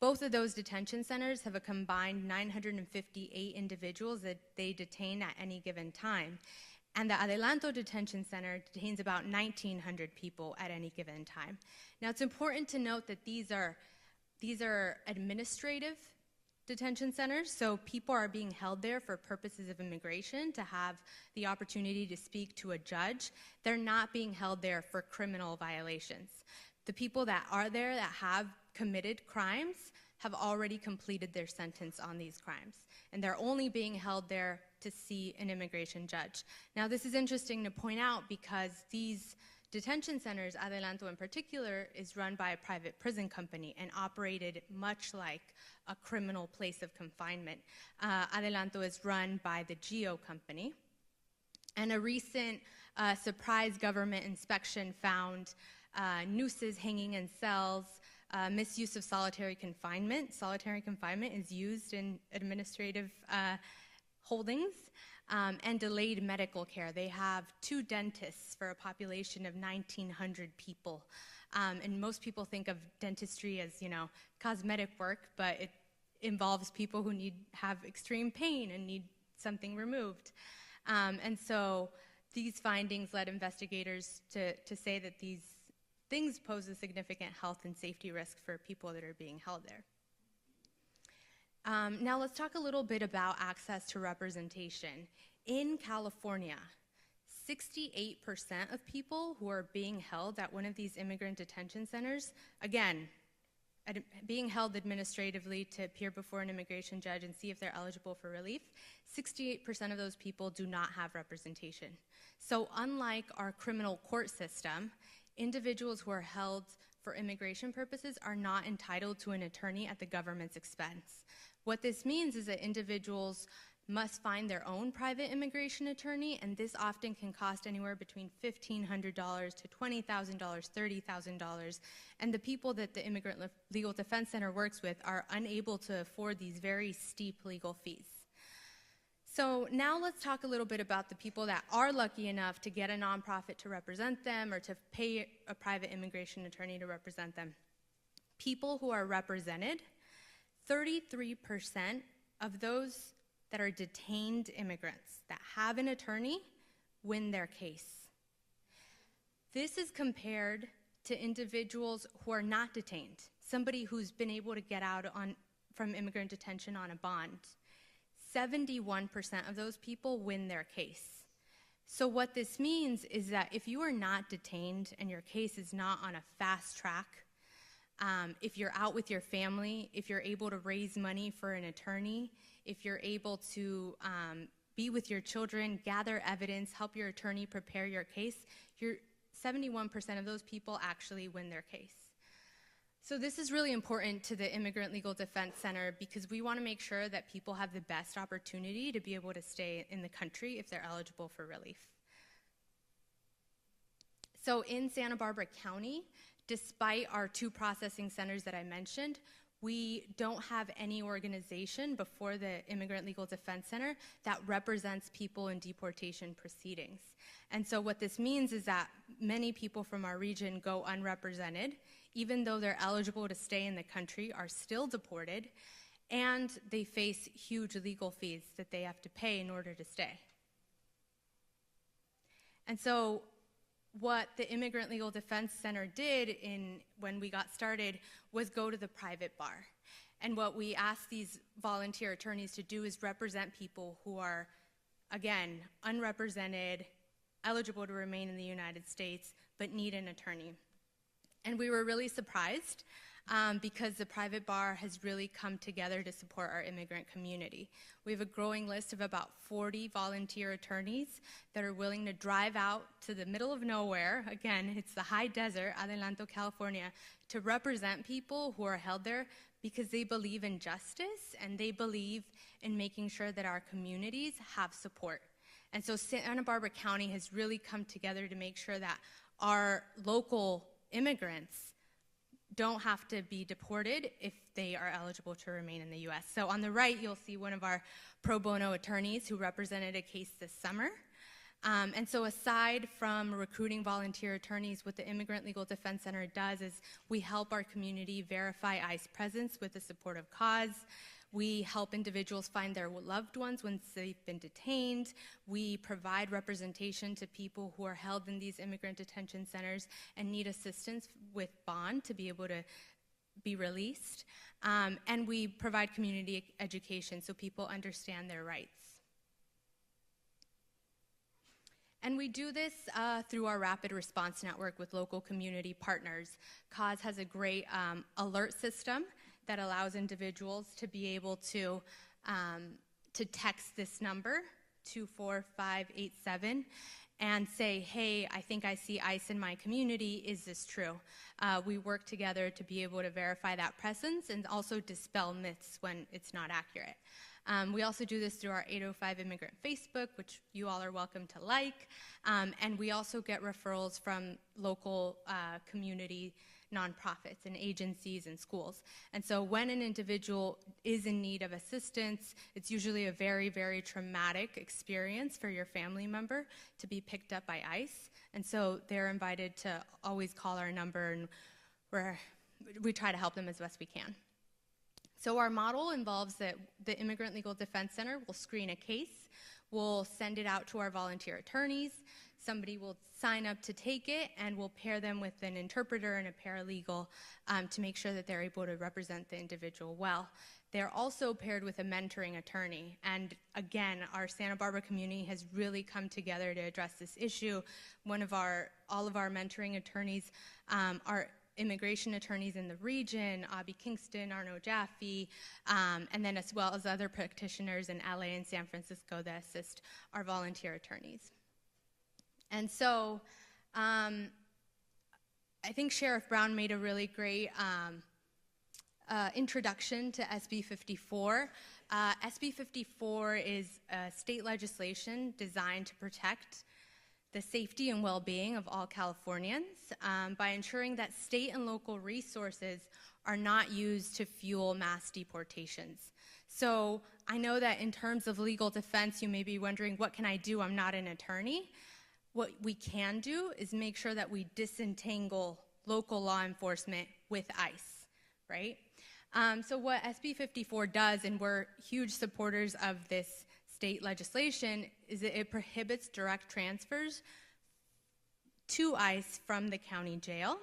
Both of those detention centers have a combined 958 individuals that they detain at any given time. And the Adelanto Detention Center detains about 1,900 people at any given time. Now, it's important to note that these are administrative detention centers, so people are being held there for purposes of immigration to have the opportunity to speak to a judge. They're not being held there for criminal violations. The people that are there that have committed crimes have already completed their sentence on these crimes, and they're only being held there to see an immigration judge. Now, this is interesting to point out because these detention centers, Adelanto in particular, is run by a private prison company and operated much like a criminal place of confinement. Adelanto is run by the GEO company. And a recent surprise government inspection found nooses hanging in cells, misuse of solitary confinement. Solitary confinement is used in administrative holdings. And delayed medical care. They have 2 dentists for a population of 1,900 people. And most people think of dentistry as, cosmetic work, but it involves people who have extreme pain and need something removed. And so these findings led investigators to say that these things pose a significant health and safety risk for people that are being held there. Now let's talk a little bit about access to representation. In California, 68% of people who are being held at one of these immigrant detention centers, again, being held administratively to appear before an immigration judge and see if they're eligible for relief, 68% of those people do not have representation. So unlike our criminal court system, individuals who are held for immigration purposes are not entitled to an attorney at the government's expense. What this means is that individuals must find their own private immigration attorney, and this often can cost anywhere between $1,500 to $20,000, $30,000. And the people that the Immigrant Legal Defense Center works with are unable to afford these very steep legal fees. So now let's talk a little bit about the people that are lucky enough to get a nonprofit to represent them or to pay a private immigration attorney to represent them. People who are represented, 33% of those that are detained immigrants that have an attorney win their case. This is compared to individuals who are not detained, somebody who's been able to get out from immigrant detention on a bond. 71% of those people win their case. So what this means is that if you are not detained and your case is not on a fast track, if you're out with your family, if you're able to raise money for an attorney, if you're able to be with your children, gather evidence, help your attorney prepare your case, 71% of those people actually win their case. So this is really important to the Immigrant Legal Defense Center because we want to make sure that people have the best opportunity to be able to stay in the country if they're eligible for relief. So in Santa Barbara County, despite our 2 processing centers that I mentioned, we don't have any organization before the Immigrant Legal Defense Center that represents people in deportation proceedings. And so what this means is that many people from our region go unrepresented, even though they're eligible to stay in the country, are still deported, and they face huge legal fees that they have to pay in order to stay. And so what the Immigrant Legal Defense Center did when we got started was go to the private bar. And what we asked these volunteer attorneys to do is represent people who are, again, unrepresented, eligible to remain in the United States, but need an attorney. And we were really surprised because the private bar has really come together to support our immigrant community. We have a growing list of about 40 volunteer attorneys that are willing to drive out to the middle of nowhere, again, it's the high desert, Adelanto, California, to represent people who are held there because they believe in justice and they believe in making sure that our communities have support. And so Santa Barbara County has really come together to make sure that our local immigrants don't have to be deported if they are eligible to remain in the U.S. So on the right, you'll see one of our pro bono attorneys who represented a case this summer. And so aside from recruiting volunteer attorneys, what the Immigrant Legal Defense Center does is we help our community verify ICE presence with a supportive cause. We help individuals find their loved ones once they've been detained. We provide representation to people who are held in these immigrant detention centers and need assistance with bond to be able to be released. And we provide community education so people understand their rights. And we do this through our rapid response network with local community partners. CAUSE has a great alert system that allows individuals to be able to text this number, 24587, and say, hey, I think I see ICE in my community, is this true? We work together to be able to verify that presence and also dispel myths when it's not accurate. We also do this through our 805 Immigrant Facebook, which you all are welcome to like, and we also get referrals from local community nonprofits and agencies and schools. And so when an individual is in need of assistance, it's usually a very, very traumatic experience for your family member to be picked up by ICE. And so they're invited to always call our number, and we try to help them as best we can. So our model involves that the Immigrant Legal Defense Center will screen a case, we'll send it out to our volunteer attorneys, somebody will sign up to take it, and we'll pair them with an interpreter and a paralegal to make sure that they're able to represent the individual well. They're also paired with a mentoring attorney, and again, our Santa Barbara community has really come together to address this issue. All of our mentoring attorneys are immigration attorneys in the region, Abby Kingston, Arno Jaffe, and then as well as other practitioners in LA and San Francisco that assist our volunteer attorneys. And so I think Sheriff Brown made a really great introduction to SB 54, SB 54 is state legislation designed to protect the safety and well-being of all Californians by ensuring that state and local resources are not used to fuel mass deportations. So I know that in terms of legal defense, you may be wondering, what can I do? I'm not an attorney. What we can do is make sure that we disentangle local law enforcement with ICE, right? So what SB 54 does, and we're huge supporters of this state legislation, is that it prohibits direct transfers to ICE from the county jail,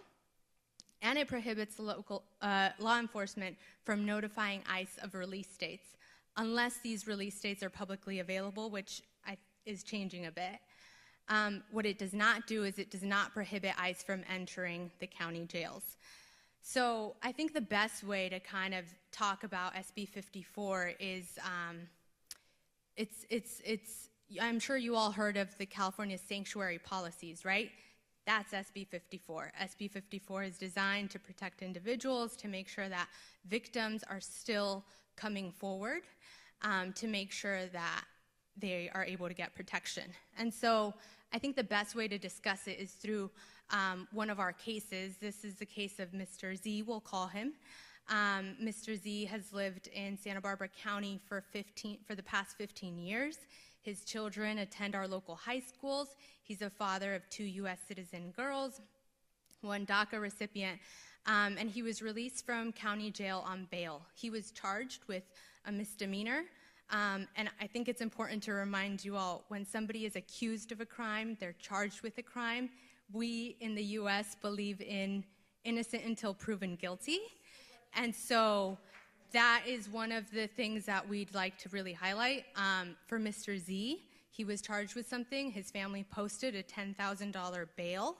and it prohibits local law enforcement from notifying ICE of release dates, unless these release dates are publicly available, which is changing a bit. What it does not do is it does not prohibit ICE from entering the county jails. So I think the best way to kind of talk about SB 54 is, I'm sure you all heard of the California sanctuary policies, right? That's SB 54. SB 54 is designed to protect individuals, to make sure that victims are still coming forward, to make sure that they are able to get protection. And so I think the best way to discuss it is through one of our cases. This is the case of Mr. Z, we'll call him. Mr. Z has lived in Santa Barbara County for the past 15 years. His children attend our local high schools. He's a father of 2 U.S. citizen girls, 1 DACA recipient, and he was released from county jail on bail. He was charged with a misdemeanor, and I think it's important to remind you all, when somebody is accused of a crime, they're charged with a crime. We in the U.S. believe in innocent until proven guilty, and so that is one of the things that we'd like to really highlight. For Mr. Z, he was charged with something. His family posted a $10,000 bail.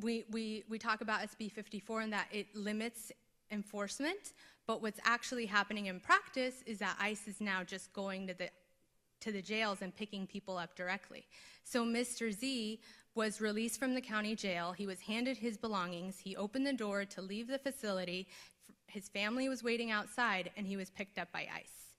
We talk about SB 54 and that it limits enforcement, but what's actually happening in practice is that ICE is now just going to the jails and picking people up directly. So Mr. Z was released from the county jail. He was handed his belongings. He opened the door to leave the facility. His family was waiting outside, and he was picked up by ICE.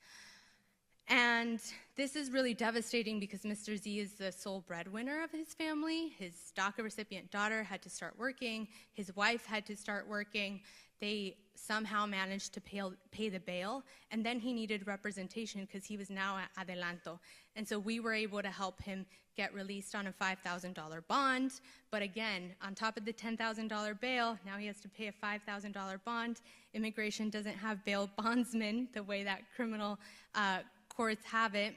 And this is really devastating because Mr. Z is the sole breadwinner of his family. His DACA recipient daughter had to start working. His wife had to start working. They somehow managed to pay the bail, and then he needed representation because he was now at adelanto. And so we were able to help him get released on a $5,000 bond. But again, on top of the $10,000 bail, now he has to pay a $5,000 bond. Immigration doesn't have bail bondsmen the way that criminal courts have it.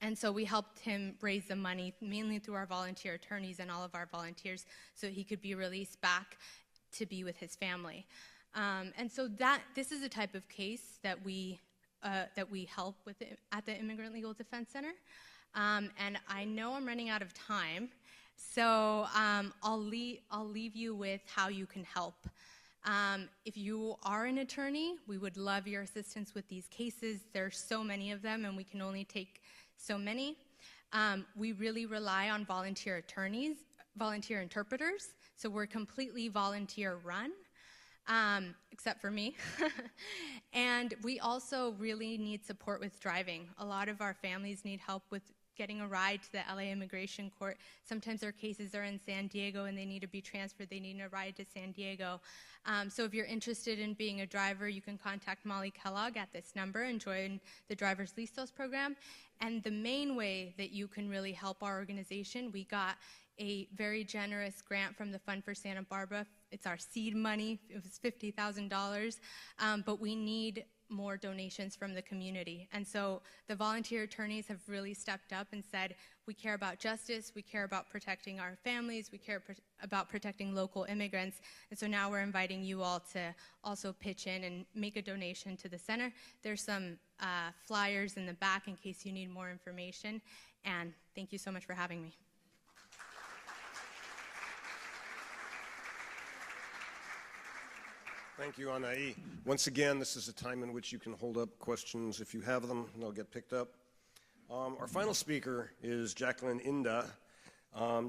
And so we helped him raise the money, mainly through our volunteer attorneys and all of our volunteers, so he could be released back to be with his family. And so this is a type of case that we help with at the Immigrant Legal Defense Center. And I know I'm running out of time, so I'll leave you with how you can help. If you are an attorney, we would love your assistance with these cases. There's so many of them, and we can only take so many. We really rely on volunteer attorneys, volunteer interpreters, so we're completely volunteer run, except for me. And we also really need support with driving. A lot of our families need help with getting a ride to the LA Immigration Court. Sometimes our cases are in San Diego and they need to be transferred. They need a ride to San Diego. So if you're interested in being a driver, you can contact Molly Kellogg at this number and join the Drivers Listos program. And the main way that you can really help our organization, we got a very generous grant from the Fund for Santa Barbara. It's our seed money. It was $50,000, but we need more donations from the community. And so the volunteer attorneys have really stepped up and said, we care about justice, we care about protecting our families, we care about protecting local immigrants. And so now we're inviting you all to also pitch in and make a donation to the center. There's some flyers in the back in case you need more information. And thank you so much for having me. Thank you, Anahi. Once again, this is a time in which you can hold up questions if you have them, and they'll get picked up. Our final speaker is Jacqueline Inda.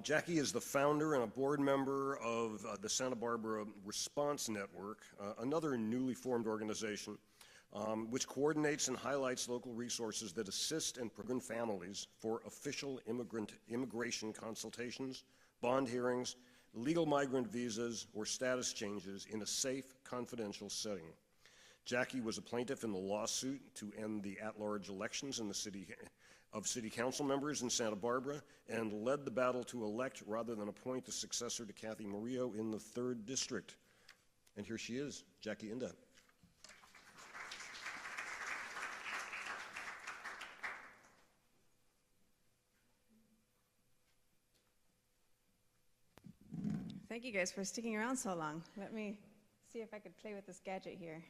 Jackie is the founder and a board member of the Santa Barbara Response Network, another newly formed organization which coordinates and highlights local resources that assist and prevent families for official immigration consultations, bond hearings, legal migrant visas, or status changes in a safe, confidential setting. Jackie was a plaintiff in the lawsuit to end the at-large elections in the city council members in Santa Barbara and led the battle to elect rather than appoint a successor to Kathy Murillo in the 3rd District. And here she is, Jackie Inda. Thank you guys for sticking around so long. Let me see if I could play with this gadget here.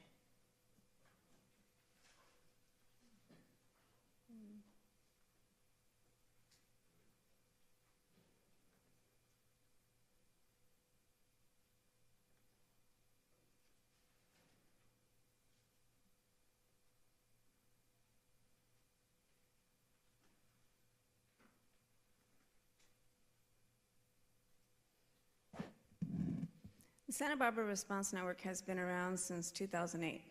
The Santa Barbara Response Network has been around since 2008.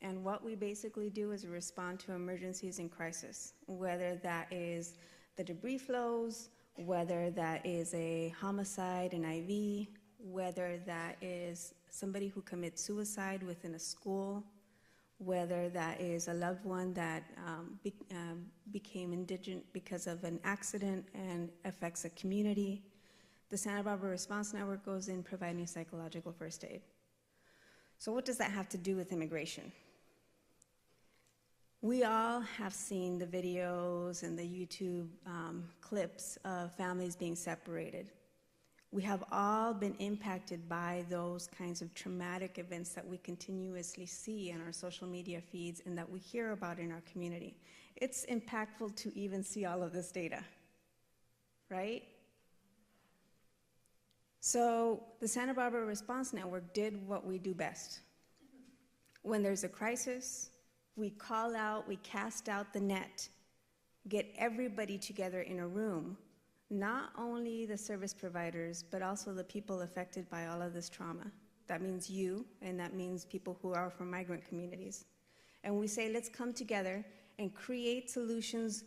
And what we basically do is respond to emergencies and crisis, whether that is the debris flows, whether that is a homicide, an IV, whether that is somebody who commits suicide within a school, whether that is a loved one that became indigent because of an accident and affects a community. The Santa Barbara Response Network goes in providing psychological first aid. So what does that have to do with immigration? We all have seen the videos and the YouTube clips of families being separated. We have all been impacted by those kinds of traumatic events that we continuously see in our social media feeds and that we hear about in our community. It's impactful to even see all of this data, right? So the Santa Barbara Response Network did what we do best. When there's a crisis, we call out, we cast out the net, get everybody together in a room, not only the service providers, but also the people affected by all of this trauma. That means you, and that means people who are from migrant communities. And we say, let's come together and create solutions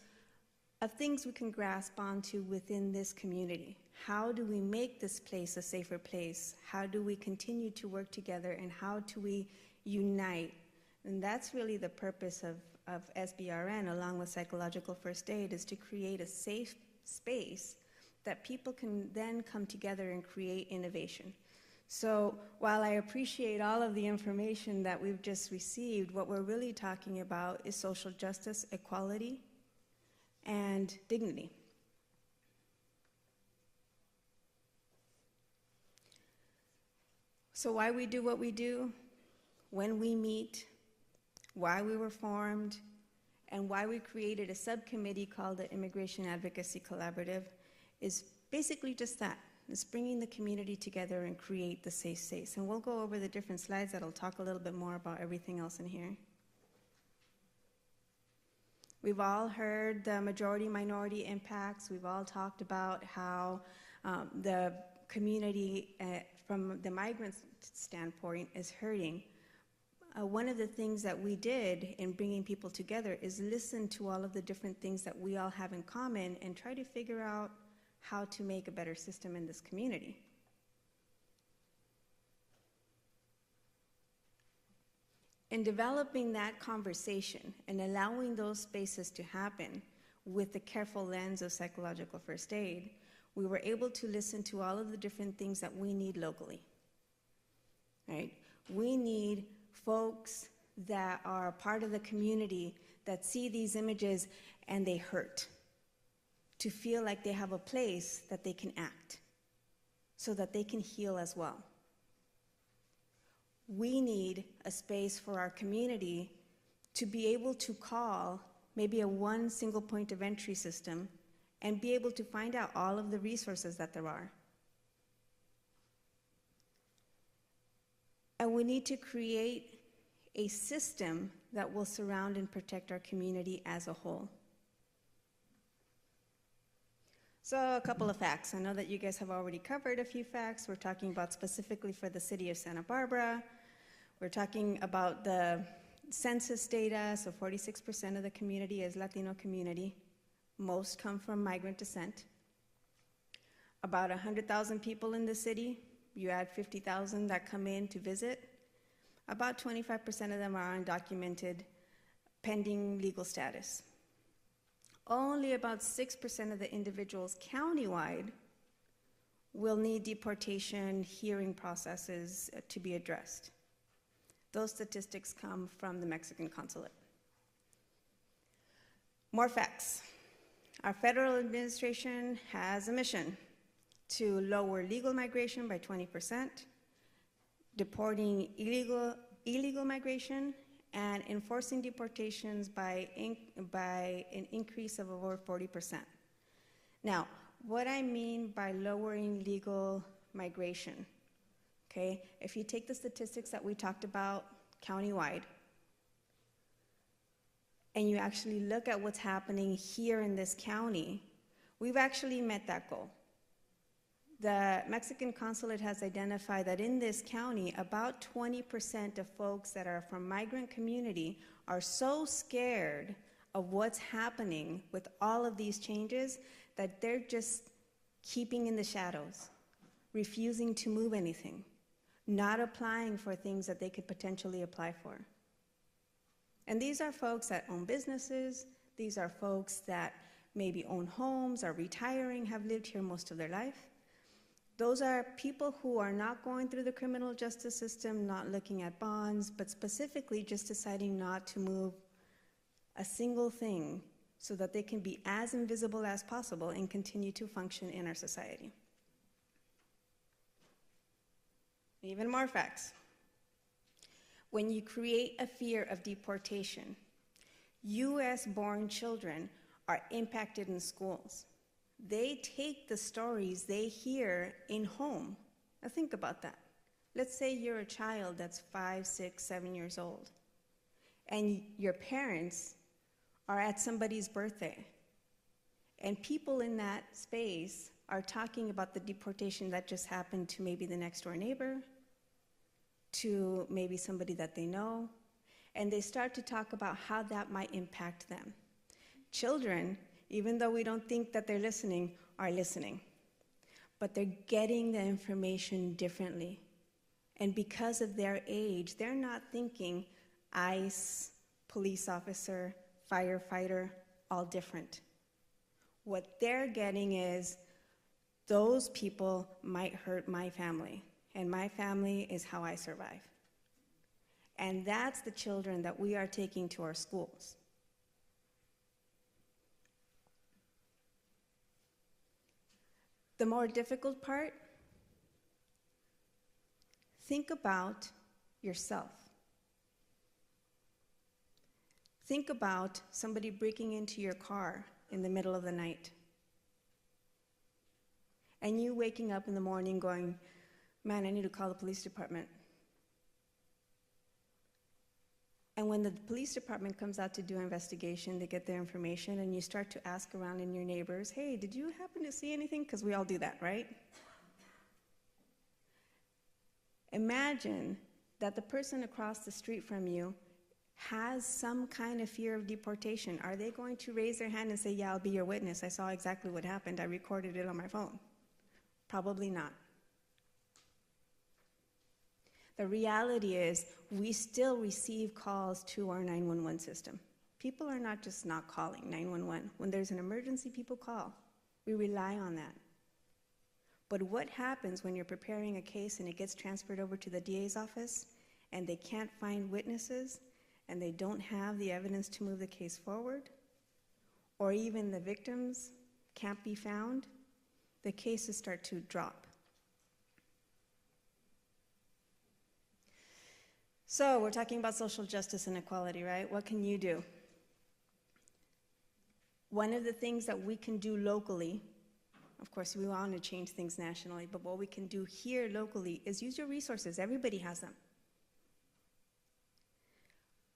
of things we can grasp onto within this community. How do we make this place a safer place? How do we continue to work together, and how do we unite? And that's really the purpose of SBRN, along with psychological first aid, is to create a safe space that people can then come together and create innovation. So while I appreciate all of the information that we've just received, what we're really talking about is social justice, equality, and dignity. So why we do what we do, when we meet, why we were formed, and why we created a subcommittee called the Immigration Advocacy Collaborative is basically just that. It's bringing the community together and create the safe space. And we'll go over the different slides that'll talk a little bit more about everything else in here. We've all heard the majority-minority impacts. We've all talked about how the community from the migrant standpoint is hurting. One of the things that we did in bringing people together is listen to all of the different things that we all have in common and try to figure out how to make a better system in this community. In developing that conversation and allowing those spaces to happen with the careful lens of psychological first aid, we were able to listen to all of the different things that we need locally, right? We need folks that are part of the community that see these images and they hurt, to feel like they have a place that they can act so that they can heal as well. We need a space for our community to be able to call maybe a one single point of entry system and be able to find out all of the resources that there are. And we need to create a system that will surround and protect our community as a whole. So a couple of facts. I know that you guys have already covered a few facts. We're talking about specifically for the city of Santa Barbara. We're talking about the census data, so 46% of the community is Latino community. Most come from migrant descent. About 100,000 people in the city. You add 50,000 that come in to visit. About 25% of them are undocumented, pending legal status. Only about 6% of the individuals countywide will need deportation hearing processes to be addressed. Those statistics come from the Mexican consulate. More facts. Our federal administration has a mission to lower legal migration by 20%, deporting illegal migration, and enforcing deportations by an increase of over 40%. Now, what I mean by lowering legal migration, okay, if you take the statistics that we talked about countywide, and you actually look at what's happening here in this county, we've actually met that goal. The Mexican consulate has identified that in this county, about 20% of folks that are from migrant community are so scared of what's happening with all of these changes that they're just keeping in the shadows, refusing to move anything, not applying for things that they could potentially apply for. And these are folks that own businesses, these are folks that maybe own homes, are retiring, have lived here most of their life. Those are people who are not going through the criminal justice system, not looking at bonds, but specifically just deciding not to move a single thing so that they can be as invisible as possible and continue to function in our society. Even more facts. When you create a fear of deportation, US-born children are impacted in schools. They take the stories they hear in home. Now think about that. Let's say you're a child that's 5, 6, 7 years old, and your parents are at somebody's birthday, and people in that space are talking about the deportation that just happened to maybe the next door neighbor, to maybe somebody that they know, and they start to talk about how that might impact them. Children, even though we don't think that they're listening, are listening. But they're getting the information differently. And because of their age, they're not thinking ICE, police officer, firefighter, all different. What they're getting is, those people might hurt my family, and my family is how I survive. And that's the children that we are taking to our schools. The more difficult part, think about yourself. Think about somebody breaking into your car in the middle of the night. And you waking up in the morning going, man, I need to call the police department. And when the police department comes out to do an investigation, they get their information, and you start to ask around in your neighbors, hey, did you happen to see anything? Because we all do that, right? Imagine that the person across the street from you has some kind of fear of deportation. Are they going to raise their hand and say, yeah, I'll be your witness. I saw exactly what happened. I recorded it on my phone. Probably not. The reality is, we still receive calls to our 911 system. People are not just not calling 911. When there's an emergency, people call. We rely on that. But what happens when you're preparing a case and it gets transferred over to the DA's office and they can't find witnesses and they don't have the evidence to move the case forward, or even the victims can't be found? The cases start to drop. So we're talking about social justice and equality, right? What can you do? One of the things that we can do locally, of course we want to change things nationally, but what we can do here locally is use your resources. Everybody has them.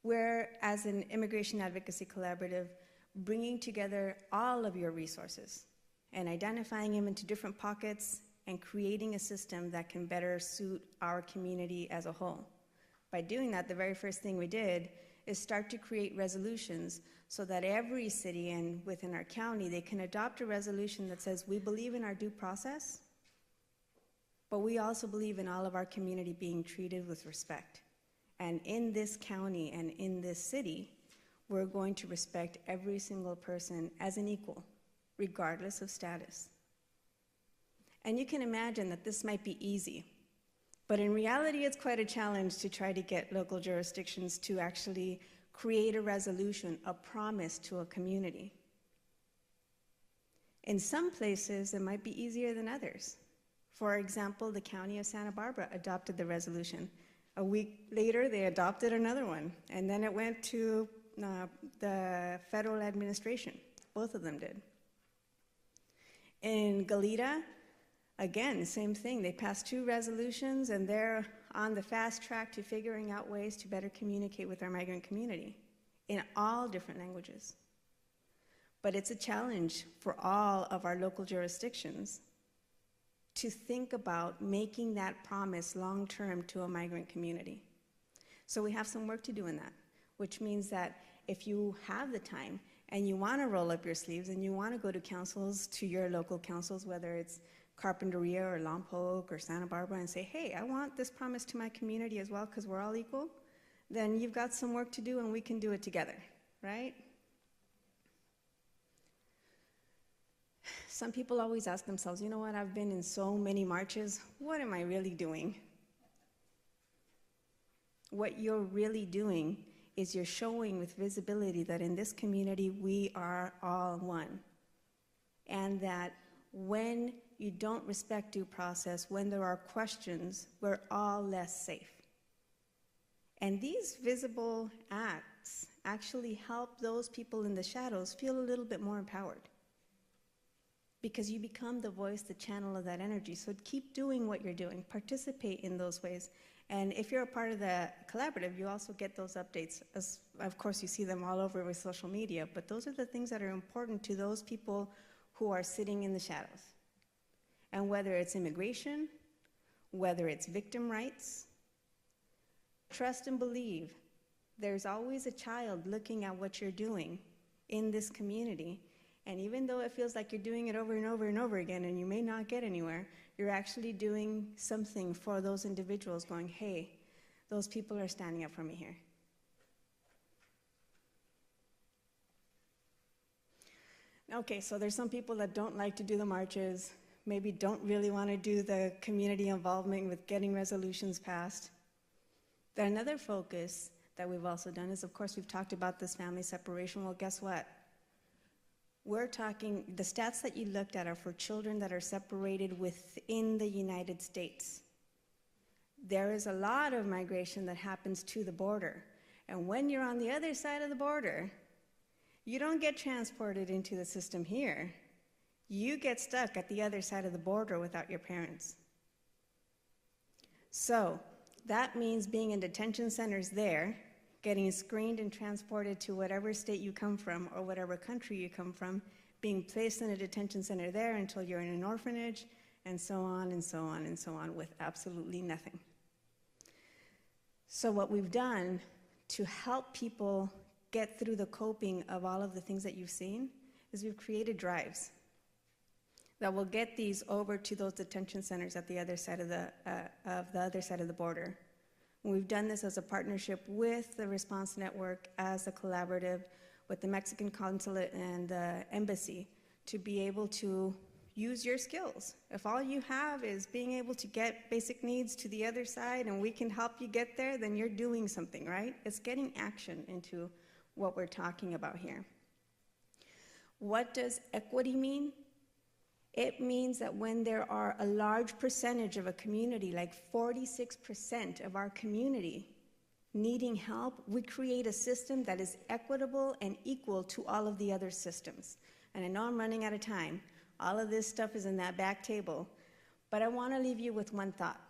We're, as an immigration advocacy collaborative, bringing together all of your resources and identifying them into different pockets and creating a system that can better suit our community as a whole. By doing that, the very first thing we did is start to create resolutions so that every city and within our county, they can adopt a resolution that says, we believe in our due process, but we also believe in all of our community being treated with respect. And in this county and in this city, we're going to respect every single person as an equal, regardless of status. And you can imagine that this might be easy, but in reality, it's quite a challenge to try to get local jurisdictions to actually create a resolution, a promise to a community. In some places, it might be easier than others. For example, the county of Santa Barbara adopted the resolution. A week later, they adopted another one, and then it went to the federal administration. Both of them did. In Goleta, again, same thing. They passed 2 resolutions, and they're on the fast track to figuring out ways to better communicate with our migrant community in all different languages. But it's a challenge for all of our local jurisdictions to think about making that promise long-term to a migrant community. So we have some work to do in that, which means that if you have the time and you want to roll up your sleeves and you want to go to councils, to your local councils, whether it's Carpinteria or Lompoc or Santa Barbara, and say, hey, I want this promise to my community as well because we're all equal, then you've got some work to do and we can do it together, right? Some people always ask themselves, you know what, I've been in so many marches, what am I really doing? What you're really doing is you're showing with visibility that in this community we are all one, and that when you don't respect due process, when there are questions, we're all less safe. And these visible acts actually help those people in the shadows feel a little bit more empowered, because you become the voice, the channel of that energy. So keep doing what you're doing, participate in those ways. And if you're a part of the collaborative, you also get those updates. As, of course, you see them all over with social media, but those are the things that are important to those people who are sitting in the shadows. And whether it's immigration, whether it's victim rights, trust and believe. There's always a child looking at what you're doing in this community. And even though it feels like you're doing it over and over and over again and you may not get anywhere, you're actually doing something for those individuals, going, hey, those people are standing up for me here. Okay, so there's some people that don't like to do the marches, maybe don't really want to do the community involvement with getting resolutions passed. Then another focus that we've also done is, of course, we've talked about this family separation. Well, guess what? We're talking, the stats that you looked at are for children that are separated within the United States. There is a lot of migration that happens to the border. And when you're on the other side of the border, you don't get transported into the system here. You get stuck at the other side of the border without your parents. So that means being in detention centers there, getting screened and transported to whatever state you come from or whatever country you come from, being placed in a detention center there until you're in an orphanage, and so on and so on and so on, with absolutely nothing. So what we've done to help people get through the coping of all of the things that you've seen is we've created drives that will get these over to those detention centers at the other side of the border. We've done this as a partnership with the Response Network, as a collaborative with the Mexican Consulate and the Embassy, to be able to use your skills. If all you have is being able to get basic needs to the other side and we can help you get there, then you're doing something, right? It's getting action into what we're talking about here. What does equity mean? It means that when there are a large percentage of a community, like 46% of our community needing help, we create a system that is equitable and equal to all of the other systems. And I know I'm running out of time. All of this stuff is in that back table. But I want to leave you with one thought.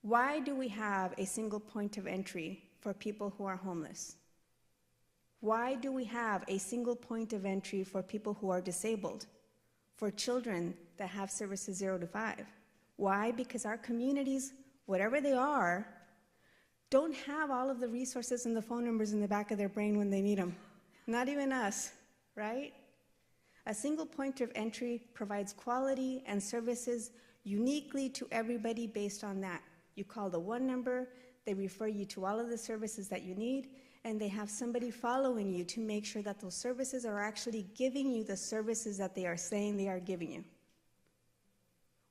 Why do we have a single point of entry for people who are homeless? Why do we have a single point of entry for people who are disabled? For children that have services 0 to 5. Why? Because our communities, whatever they are, don't have all of the resources and the phone numbers in the back of their brain when they need them. Not even us, right? A single point of entry provides quality and services uniquely to everybody based on that. You call the one number, they refer you to all of the services that you need, and they have somebody following you to make sure that those services are actually giving you the services that they are saying they are giving you.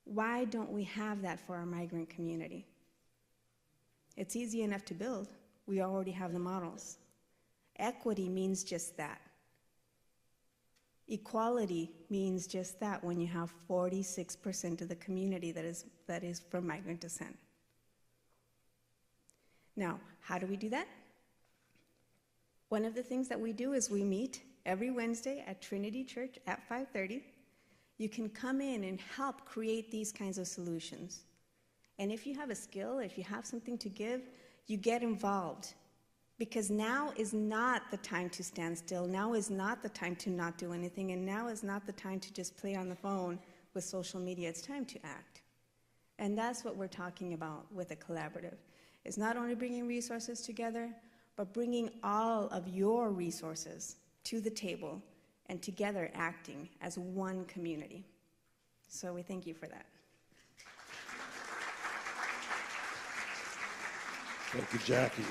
Why don't we have that for our migrant community? It's easy enough to build. We already have the models. Equity means just that. Equality means just that when you have 46% of the community that is from migrant descent. Now, how do we do that? One of the things that we do is we meet every Wednesday at Trinity Church at 5:30. You can come in and help create these kinds of solutions. And if you have a skill, if you have something to give, you get involved. Because now is not the time to stand still. Now is not the time to not do anything. And now is not the time to just play on the phone with social media. It's time to act. And that's what we're talking about with a collaborative. It's not only bringing resources together, but bringing all of your resources to the table and together acting as one community. So we thank you for that. Thank you, Jackie.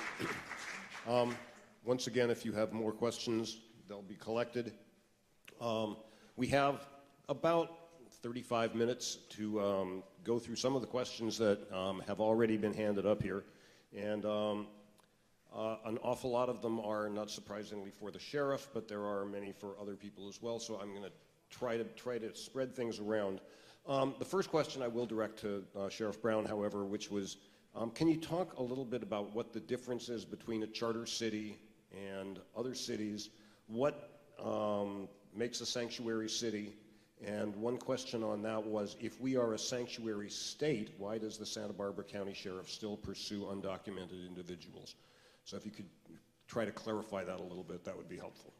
Once again, if you have more questions, they'll be collected. We have about 35 minutes to go through some of the questions that have already been handed up here. And an awful lot of them are, not surprisingly, for the sheriff, but there are many for other people as well. So I'm going to try to spread things around. The first question I will direct to Sheriff Brown, however, which was, can you talk a little bit about what the difference is between a charter city and other cities? What makes a sanctuary city? And one question on that was, if we are a sanctuary state, why does the Santa Barbara County Sheriff still pursue undocumented individuals? So if you could try to clarify that a little bit, that would be helpful.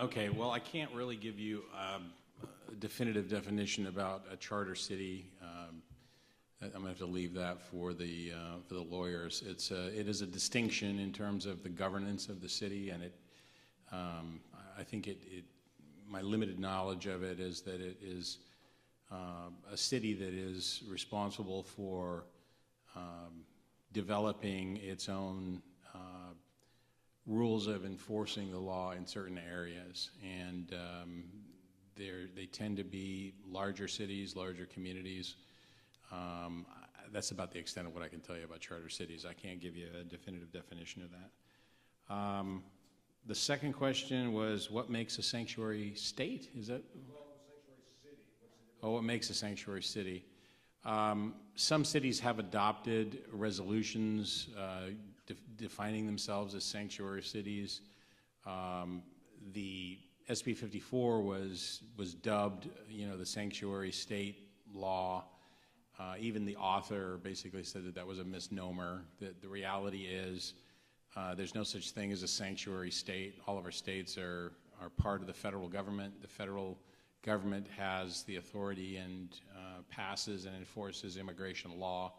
Okay, well, I can't really give you a definitive definition about a charter city. I'm going to have to leave that for the lawyers. It is a distinction in terms of the governance of the city, and I think my limited knowledge of it is that it is a city that is responsible for developing its own rules of enforcing the law in certain areas, and they tend to be larger cities, larger communities. That's about the extent of what I can tell you about charter cities. I can't give you a definitive definition of that. The second question was, what makes a sanctuary state? Is that? Well, sanctuary city. Oh, what makes a sanctuary city? Some cities have adopted resolutions defining themselves as sanctuary cities. The SB 54 was dubbed, the sanctuary state law. Even the author basically said that was a misnomer. That the reality is there's no such thing as a sanctuary state. All of our states are part of the federal government. The federal government has the authority and passes and enforces immigration law.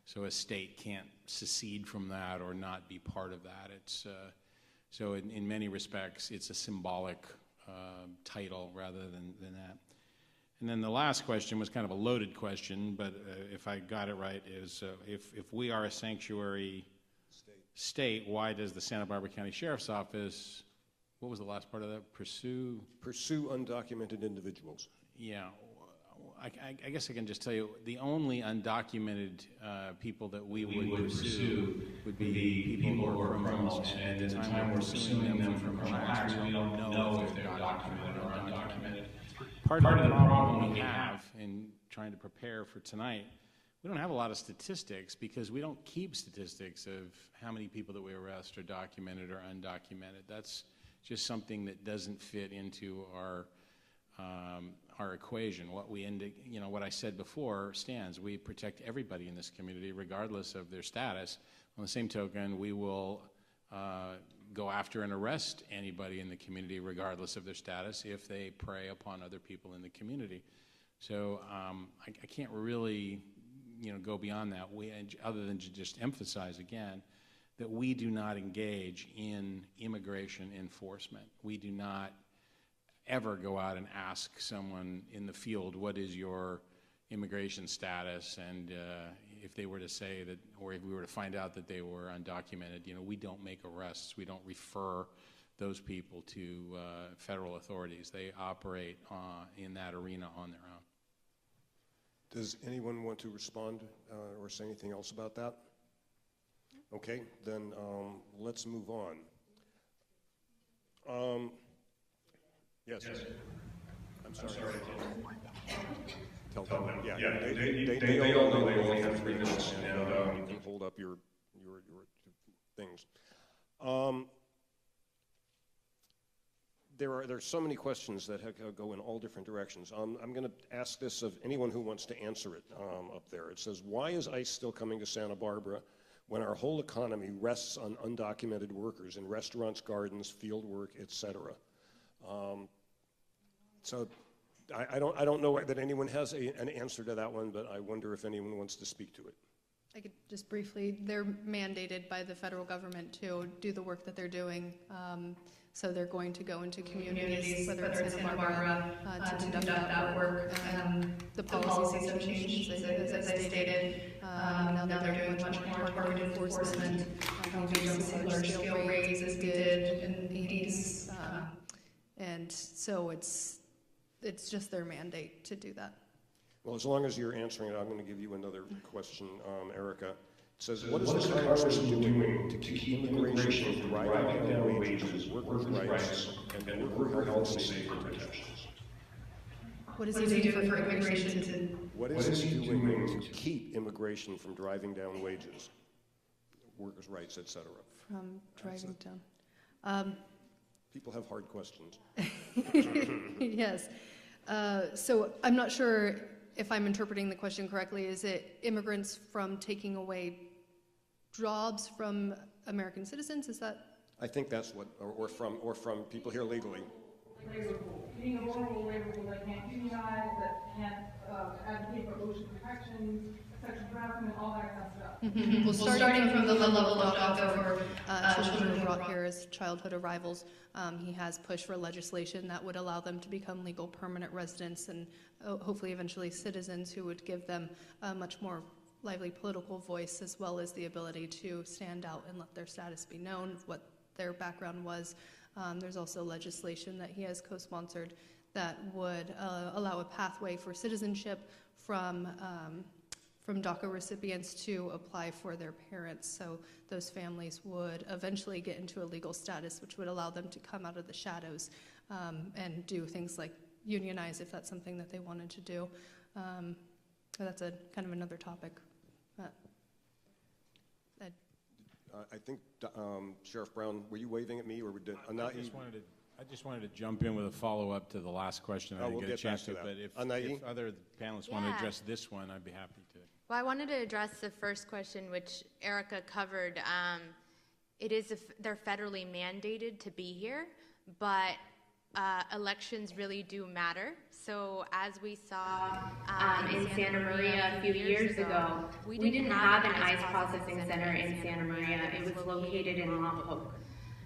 So a state can't secede from that or not be part of that. So in many respects, it's a symbolic title rather than that. And then the last question was kind of a loaded question, but if I got it right, is if we are a sanctuary state, why does the Santa Barbara County Sheriff's Office, what was the last part of that? Pursue undocumented individuals. Yeah. I guess I can just tell you, the only undocumented people that we would pursue would be people who are criminals, and at the time we're pursuing them from criminal acts, we don't know if they're documented or undocumented. Part of the problem we have in trying to prepare for tonight, we don't have a lot of statistics because we don't keep statistics of how many people that we arrest are documented or undocumented. That's just something that doesn't fit into our equation. What I said before stands. We protect everybody in this community regardless of their status. On the same token, we will go after and arrest anybody in the community, regardless of their status, if they prey upon other people in the community. So I can't really, go beyond that. Other than to just emphasize again that we do not engage in immigration enforcement. We do not ever go out and ask someone in the field, what is your immigration status? And if they were to say that, or if we were to find out that they were undocumented, we don't make arrests. We don't refer those people to federal authorities. They operate in that arena on their own. Does anyone want to respond or say anything else about that? Okay, then let's move on. Yes. I'm sorry. Tell them. Yeah, they all know they only have 3 minutes, and you can hold up your things. There's so many questions that go in all different directions. I'm going to ask this of anyone who wants to answer it up there. It says, why is ICE still coming to Santa Barbara when our whole economy rests on undocumented workers in restaurants, gardens, field work, etc.? So I don't know that anyone has an answer to that one, but I wonder if anyone wants to speak to it. I could just briefly, they're mandated by the federal government to do the work that they're doing. So they're going to go into communities, whether it's Santa Barbara, to conduct that work. The policies have changed, as I stated. Now they're doing much more targeted enforcement. We don't see large-scale raids as we did in the 80s. And so it's just their mandate to do that. Well, as long as you're answering it, I'm going to give you another question, Erica. It says, what is the Congress doing to keep immigration from driving down wages, workers' rights, and worker health and safety protections? What is he doing for immigration? What is he doing to keep immigration from driving down wages, workers' rights, etc.? From driving down. People have hard questions. Yes. So I'm not sure if I'm interpreting the question correctly. Is it immigrants from taking away jobs from American citizens? Is that? I think that's what, or from people here legally. Labor pool. Being a vulnerable labor pool that can't unionize, that can't advocate for ocean protections, sexual harassment, all that kind of stuff. Mm-hmm. Well, starting from the level of for children brought here as childhood arrivals, he has pushed for legislation that would allow them to become legal permanent residents and hopefully eventually citizens who would give them a much more lively political voice, as well as the ability to stand out and let their status be known, what their background was. There's also legislation that he has co-sponsored that would allow a pathway for citizenship from DACA recipients to apply for their parents. So those families would eventually get into a legal status, which would allow them to come out of the shadows and do things like unionize if that's something that they wanted to do. That's a kind of another topic. I think Sheriff Brown, were you waving at me, or did Anahi? I just wanted to jump in with a follow-up to the last question. I didn't get a chance to, but if other panelists want to address this one, I'd be happy to. Well, I wanted to address the first question, which Erica covered. They're federally mandated to be here, but elections really do matter. So as we saw in Santa Maria a few years ago, we didn't have an ICE processing center in Santa Maria. It was located in Lompoc.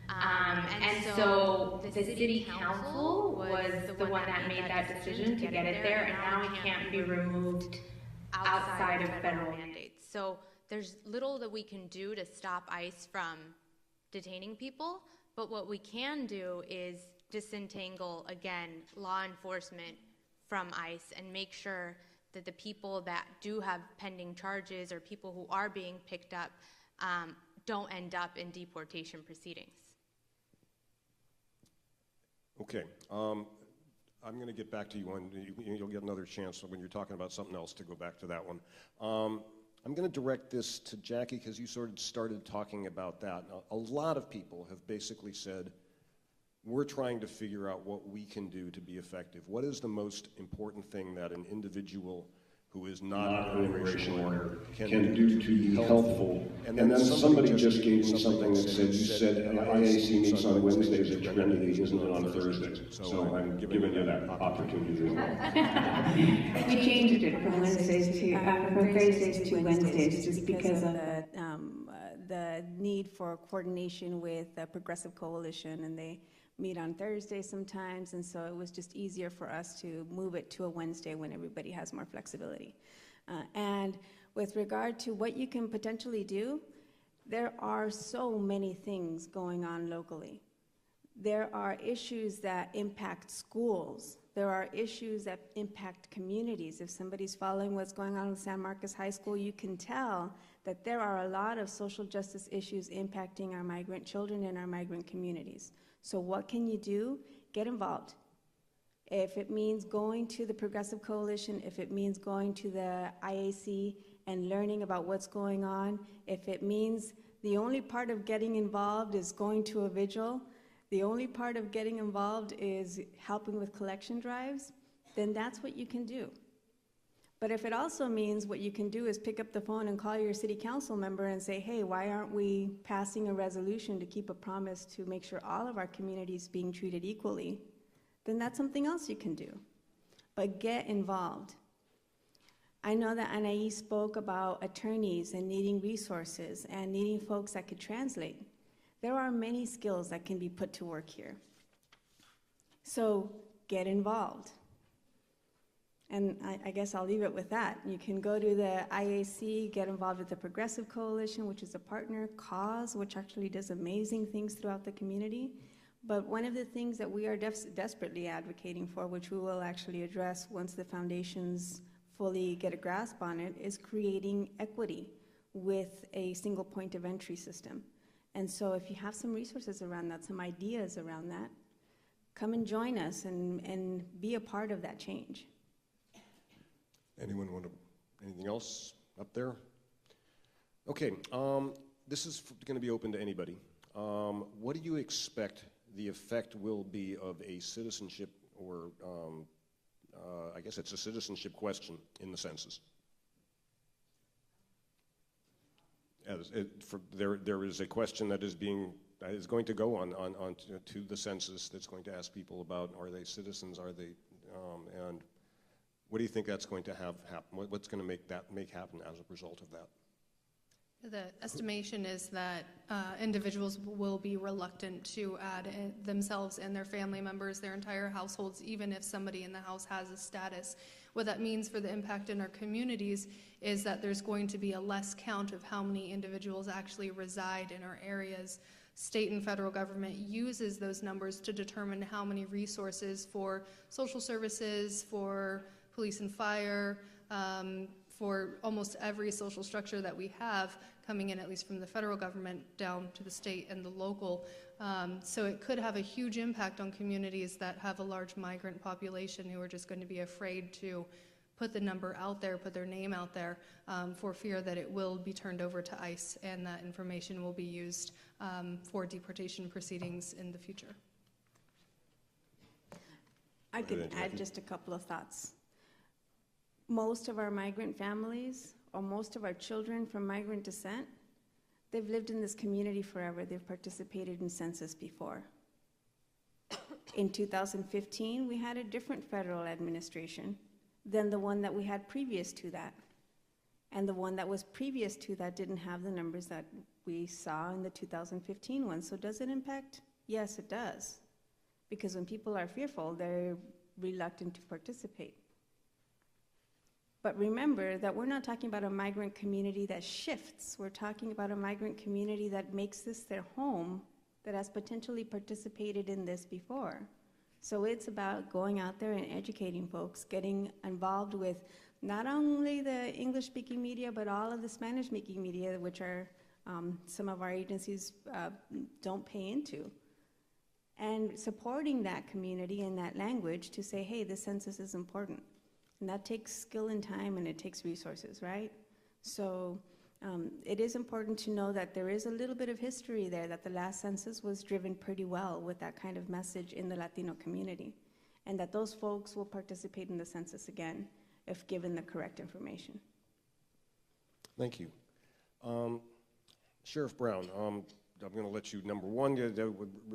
And so the city council was the one that made that decision to get it there, and now it can't be removed outside of federal mandates. So there's little that we can do to stop ICE from detaining people, but what we can do is disentangle, again, law enforcement from ICE and make sure that the people that do have pending charges or people who are being picked up don't end up in deportation proceedings. Okay. I'm going to get back to you on, you'll get another chance when you're talking about something else to go back to that one. I'm going to direct this to Jackie because you sort of started talking about that. A lot of people have basically said, we're trying to figure out what we can do to be effective. What is the most important thing that an individual who is not an immigration lawyer can do to be helpful. And then somebody just gave me something that said, you said IAC meets on Wednesdays at Trinity, isn't it on Thursdays? So I'm giving you that opportunity as well. We changed it from Wednesdays to, from Thursdays to Wednesdays, just because of the need for coordination with the Progressive Coalition, and they meet on Thursdays sometimes, and so it was just easier for us to move it to a Wednesday when everybody has more flexibility. And with regard to what you can potentially do, there are so many things going on locally. There are issues that impact schools. There are issues that impact communities. If somebody's following what's going on in San Marcos High School, you can tell that there are a lot of social justice issues impacting our migrant children and our migrant communities. So what can you do? Get involved. If it means going to the Progressive Coalition, if it means going to the IAC and learning about what's going on, if it means the only part of getting involved is going to a vigil, the only part of getting involved is helping with collection drives, then that's what you can do. But if it also means what you can do is pick up the phone and call your city council member and say, hey, why aren't we passing a resolution to keep a promise to make sure all of our communities being treated equally, then that's something else you can do. But get involved. I know that Anahi spoke about attorneys and needing resources and needing folks that could translate. There are many skills that can be put to work here. So get involved. And I guess I'll leave it with that. You can go to the IAC, get involved with the Progressive Coalition, which is a partner, CAUSE, which actually does amazing things throughout the community. But one of the things that we are desperately advocating for, which we will actually address once the foundations fully get a grasp on it, is creating equity with a single point of entry system. And so if you have some resources around that, some ideas around that, come and join us and be a part of that change. Anyone want to, anything else up there? Okay, this is going to be open to anybody. What do you expect the effect will be of a citizenship, or I guess it's a citizenship question in the census? There is a question that is going to go on to the census that's going to ask people about, are they citizens, are they, and what do you think that's going to have happen? What's going to make happen as a result of that? The estimation is that individuals will be reluctant to add themselves and their family members, their entire households, even if somebody in the house has a status. What that means for the impact in our communities is that there's going to be a less count of how many individuals actually reside in our areas. State and federal government uses those numbers to determine how many resources for social services, for police and fire, for almost every social structure that we have coming in, at least from the federal government down to the state and the local. So it could have a huge impact on communities that have a large migrant population who are just going to be afraid to put the number out there, put their name out there, for fear that it will be turned over to ICE and that information will be used for deportation proceedings in the future. I could add just a couple of thoughts. Most of our migrant families, or most of our children from migrant descent, they've lived in this community forever. They've participated in census before. In 2015, we had a different federal administration than the one that we had previous to that. And the one that was previous to that didn't have the numbers that we saw in the 2015 one. So does it impact? Yes, it does. Because when people are fearful, they're reluctant to participate. But remember that we're not talking about a migrant community that shifts. We're talking about a migrant community that makes this their home, that has potentially participated in this before. So it's about going out there and educating folks, getting involved with not only the English-speaking media, but all of the Spanish-speaking media, which are some of our agencies don't pay into. And supporting that community and that language to say, hey, the census is important. And that takes skill and time, and it takes resources, right? So it is important to know that there is a little bit of history there, that the last census was driven pretty well with that kind of message in the Latino community, and that those folks will participate in the census again. if given the correct information. Thank you. Sheriff Brown, I'm going to let you, number one,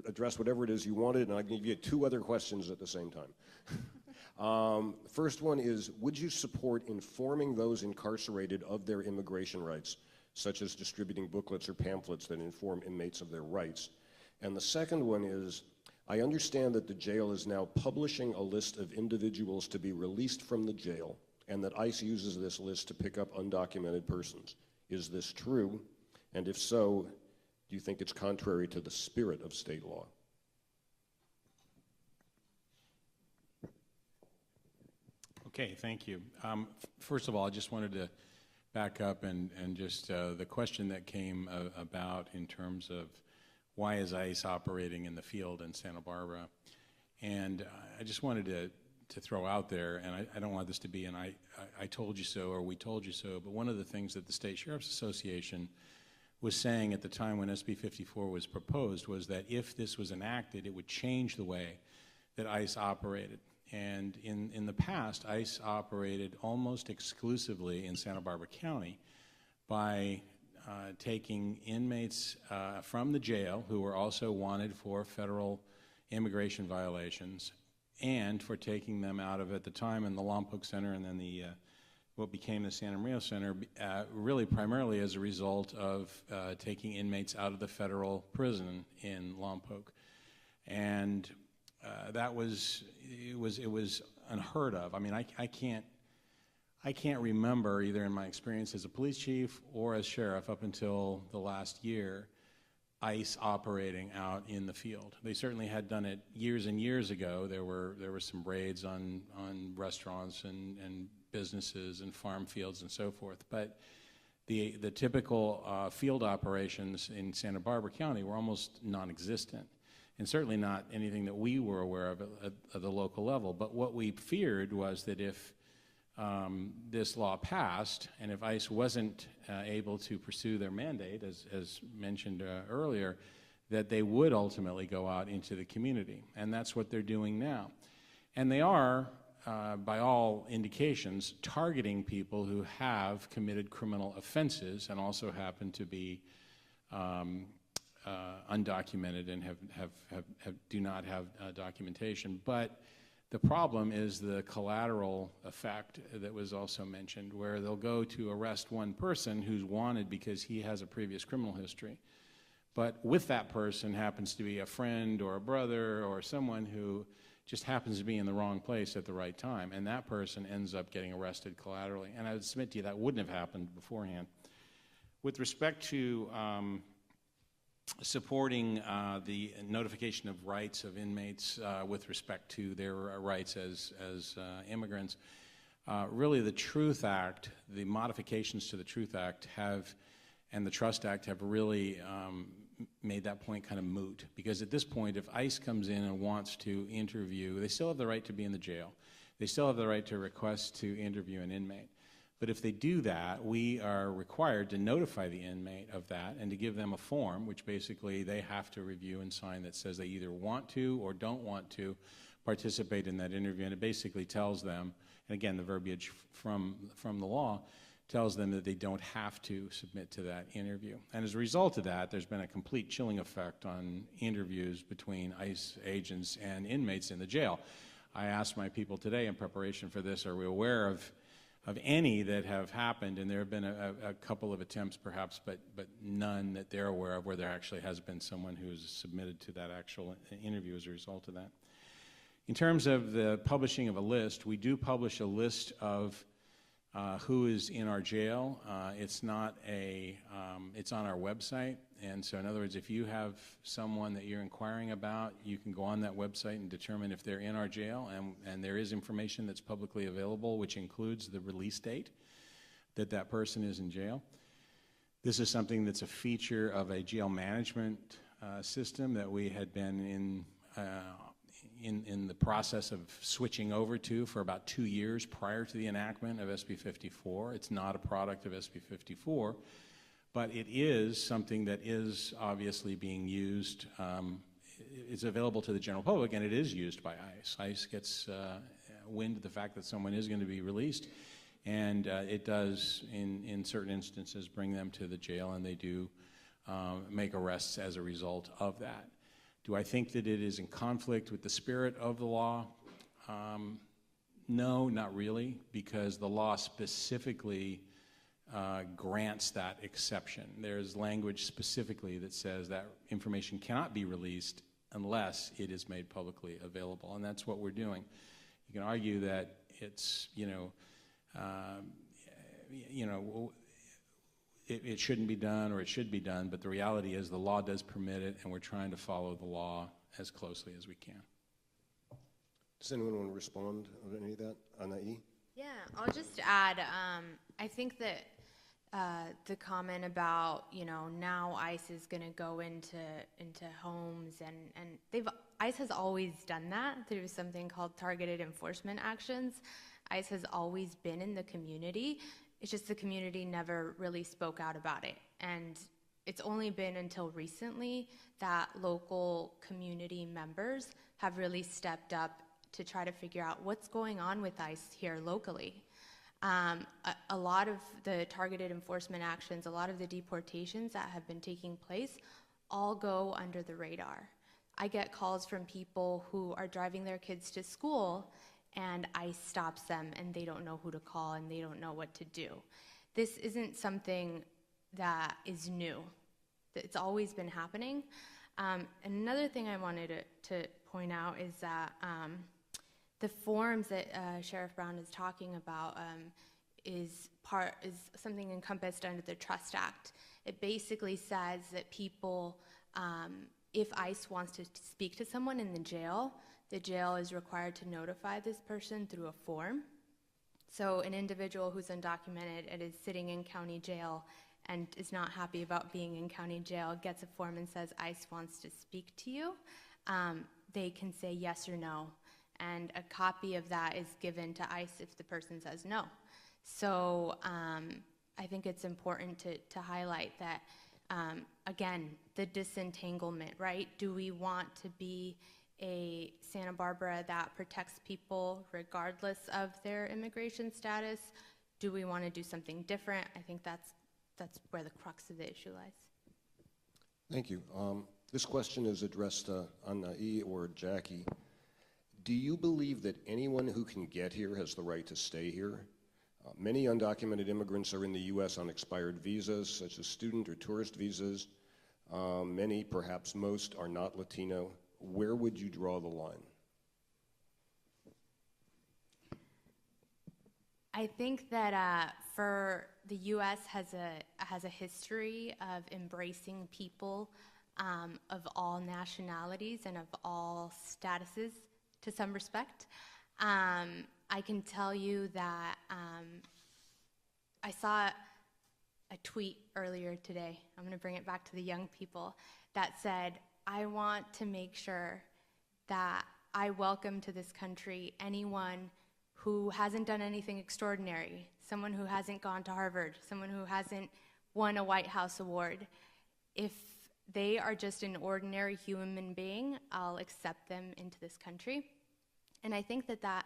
address whatever it is you wanted, and I'll give you two other questions at the same time. First one is, would you support informing those incarcerated of their immigration rights, such as distributing booklets or pamphlets that inform inmates of their rights? And the second one is, I understand that the jail is now publishing a list of individuals to be released from the jail, and that ICE uses this list to pick up undocumented persons. Is this true? And if so, do you think it's contrary to the spirit of state law? Okay, thank you. First of all, I just wanted to back up and just the question that came about in terms of why is ICE operating in the field in Santa Barbara? And I just wanted to throw out there, and I don't want this to be an I told you so or we told you so, but one of the things that the State Sheriff's Association was saying at the time when SB 54 was proposed was that if this was enacted, it would change the way that ICE operated. And in the past, ICE operated almost exclusively in Santa Barbara County by taking inmates from the jail who were also wanted for federal immigration violations, and for taking them out of, at the time, in the Lompoc Center and then the what became the Santa Maria Center, really primarily as a result of taking inmates out of the federal prison in Lompoc. And that was, it was unheard of. I mean, I can't remember, either in my experience as a police chief or as sheriff up until the last year, ICE operating out in the field. They certainly had done it years and years ago. There were some raids on restaurants and businesses and farm fields and so forth. But the typical field operations in Santa Barbara County were almost non-existent, and certainly not anything that we were aware of at the local level. But what we feared was that if this law passed, and if ICE wasn't able to pursue their mandate, as mentioned earlier, that they would ultimately go out into the community. And that's what they're doing now. And they are, by all indications, targeting people who have committed criminal offenses and also happen to be undocumented and do not have documentation. But the problem is the collateral effect that was also mentioned, where they'll go to arrest one person who's wanted because he has a previous criminal history. But with that person happens to be a friend or a brother or someone who just happens to be in the wrong place at the right time, and that person ends up getting arrested collaterally. And I would submit to you that wouldn't have happened beforehand. With respect to supporting the notification of rights of inmates with respect to their rights as immigrants. Really, the Truth Act, the modifications to the Truth Act and the Trust Act have really made that point kind of moot. Because at this point, if ICE comes in and wants to interview, they still have the right to be in the jail. They still have the right to request to interview an inmate. But if they do that, we are required to notify the inmate of that and to give them a form, which basically they have to review and sign, that says they either want to or don't want to participate in that interview. And it basically tells them, and again, the verbiage from the law tells them that they don't have to submit to that interview. And as a result of that, there's been a complete chilling effect on interviews between ICE agents and inmates in the jail. I asked my people today in preparation for this, are we aware of any that have happened? And there have been a couple of attempts perhaps, but none that they're aware of where there actually has been someone who's submitted to that actual interview as a result of that. In terms of the publishing of a list, we do publish a list of who is in our jail. It's not it's on our website. And so in other words, if you have someone that you're inquiring about, you can go on that website and determine if they're in our jail. And there is information that's publicly available, which includes the release date that person is in jail. This is something that's a feature of a jail management system that we had been in the process of switching over to for about 2 years prior to the enactment of SB 54. It's not a product of SB 54, but it is something that is obviously being used. It's available to the general public, and it is used by ICE. ICE gets, wind to the fact that someone is going to be released. And it does, in certain instances, bring them to the jail, and they do make arrests as a result of that. Do I think that it is in conflict with the spirit of the law? No, not really, because the law specifically grants that exception. There's language specifically that says that information cannot be released unless it is made publicly available, and that's what we're doing. You can argue that it's, it shouldn't be done or it should be done, but the reality is the law does permit it, and we're trying to follow the law as closely as we can. Does anyone want to respond to any of that? Anahi? Yeah, I'll just add, I think that the comment about, now ICE is going to go into homes, and ICE has always done that through something called targeted enforcement actions. ICE has always been in the community. It's just the community never really spoke out about it. And it's only been until recently that local community members have really stepped up to try to figure out what's going on with ICE here locally. A lot of the targeted enforcement actions, a lot of the deportations that have been taking place all go under the radar. I get calls from people who are driving their kids to school and ICE stops them and they don't know who to call and they don't know what to do. This isn't something that is new. It's always been happening. And another thing I wanted to point out is that the forms that Sheriff Brown is talking about is something encompassed under the Trust Act. It basically says that people, if ICE wants to speak to someone in the jail is required to notify this person through a form. So an individual who's undocumented and is sitting in county jail and is not happy about being in county jail gets a form and says ICE wants to speak to you, they can say yes or no. And a copy of that is given to ICE if the person says no. So I think it's important to highlight that, again, the disentanglement, right? Do we want to be a Santa Barbara that protects people regardless of their immigration status? Do we want to do something different? I think that's where the crux of the issue lies. Thank you. This question is addressed to Anahi or Jackie. Do you believe that anyone who can get here has the right to stay here? Many undocumented immigrants are in the U.S. on expired visas, such as student or tourist visas. Many, perhaps most, are not Latino. Where would you draw the line? I think that for the U.S. has a history of embracing people of all nationalities and of all statuses to some respect. I can tell you that I saw a tweet earlier today. I'm going to bring it back to the young people that said, I want to make sure that I welcome to this country anyone who hasn't done anything extraordinary, someone who hasn't gone to Harvard, someone who hasn't won a White House award. If they are just an ordinary human being, I'll accept them into this country. And I think that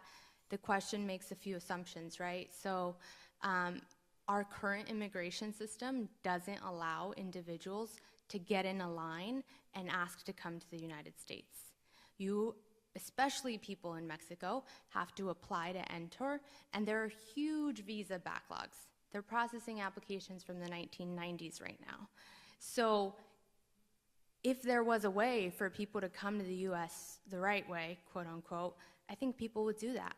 the question makes a few assumptions, right? So our current immigration system doesn't allow individuals to get in a line and ask to come to the United States. You, especially people in Mexico, have to apply to enter, and there are huge visa backlogs. They're processing applications from the 1990s right now. So if there was a way for people to come to the US the right way, quote unquote, I think people would do that.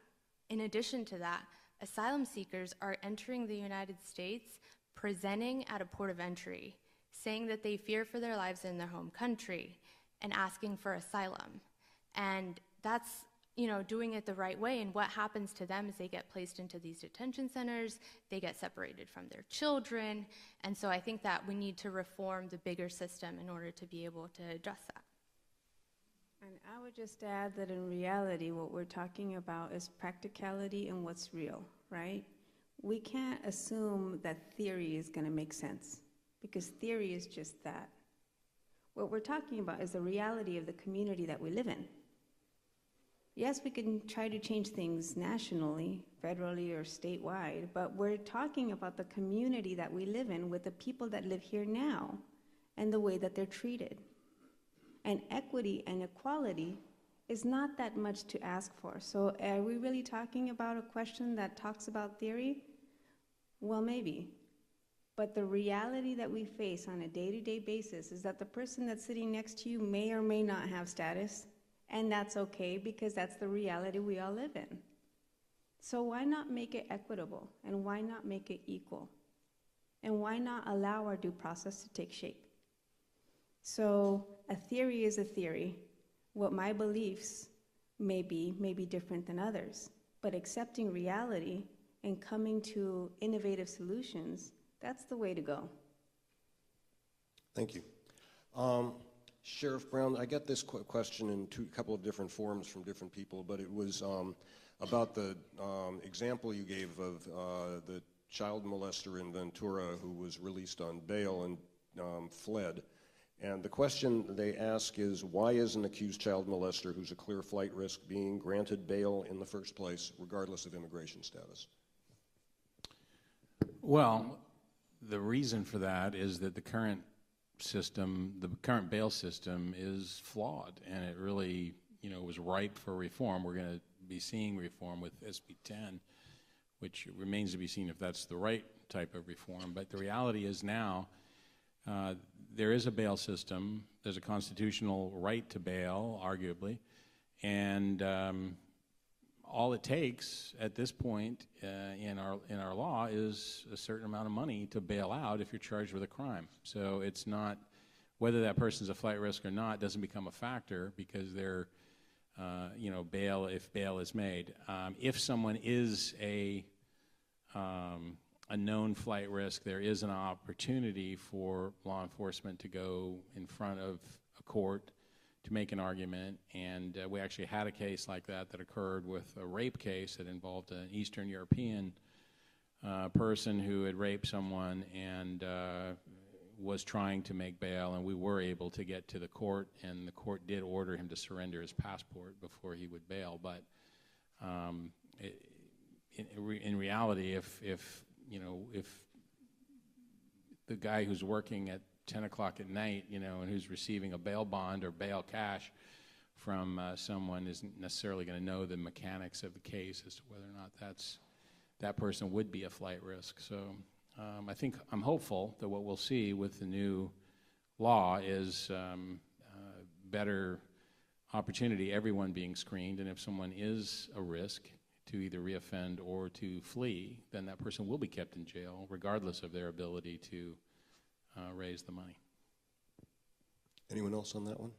In addition to that, asylum seekers are entering the United States, presenting at a port of entry, saying that they fear for their lives in their home country, and asking for asylum. And that's, doing it the right way. And what happens to them is they get placed into these detention centers, they get separated from their children. And so I think that we need to reform the bigger system in order to be able to address that. And I would just add that in reality, what we're talking about is practicality and what's real, right? We can't assume that theory is going to make sense, because theory is just that. What we're talking about is the reality of the community that we live in. Yes, we can try to change things nationally, federally, or statewide, but we're talking about the community that we live in with the people that live here now and the way that they're treated. And equity and equality is not that much to ask for. So are we really talking about a question that talks about theory? Well, maybe. But the reality that we face on a day-to-day basis is that the person that's sitting next to you may or may not have status, and that's okay because that's the reality we all live in. So why not make it equitable, and why not make it equal? And why not allow our due process to take shape? So a theory is a theory. What my beliefs may be different than others, but accepting reality and coming to innovative solutions, that's the way to go. Thank you. Sheriff Brown, I got this question in a couple of different forms from different people, but it was about the example you gave of the child molester in Ventura who was released on bail and fled. And the question they ask is, why is an accused child molester who's a clear flight risk being granted bail in the first place, regardless of immigration status? Well, the reason for that is that the current system, the current bail system is flawed, and it really, was ripe for reform. We're going to be seeing reform with SB 10, which remains to be seen if that's the right type of reform. But the reality is now, there is a bail system. There's a constitutional right to bail, arguably, and all it takes at this point in our law is a certain amount of money to bail out if you're charged with a crime. So it's not whether that person's a flight risk or not doesn't become a factor because they're bail if bail is made. If someone is a known flight risk, there is an opportunity for law enforcement to go in front of a court to make an argument, and we actually had a case like that occurred with a rape case that involved an Eastern European person who had raped someone and was trying to make bail, and we were able to get to the court, and the court did order him to surrender his passport before he would bail. But in reality, if the guy who's working at 10 o'clock at night, and who's receiving a bail bond or bail cash from someone isn't necessarily going to know the mechanics of the case as to whether or not that person would be a flight risk. So I'm hopeful that what we'll see with the new law is better opportunity, everyone being screened, and if someone is a risk to either reoffend or to flee, then that person will be kept in jail regardless of their ability to raise the money. Anyone else on that one?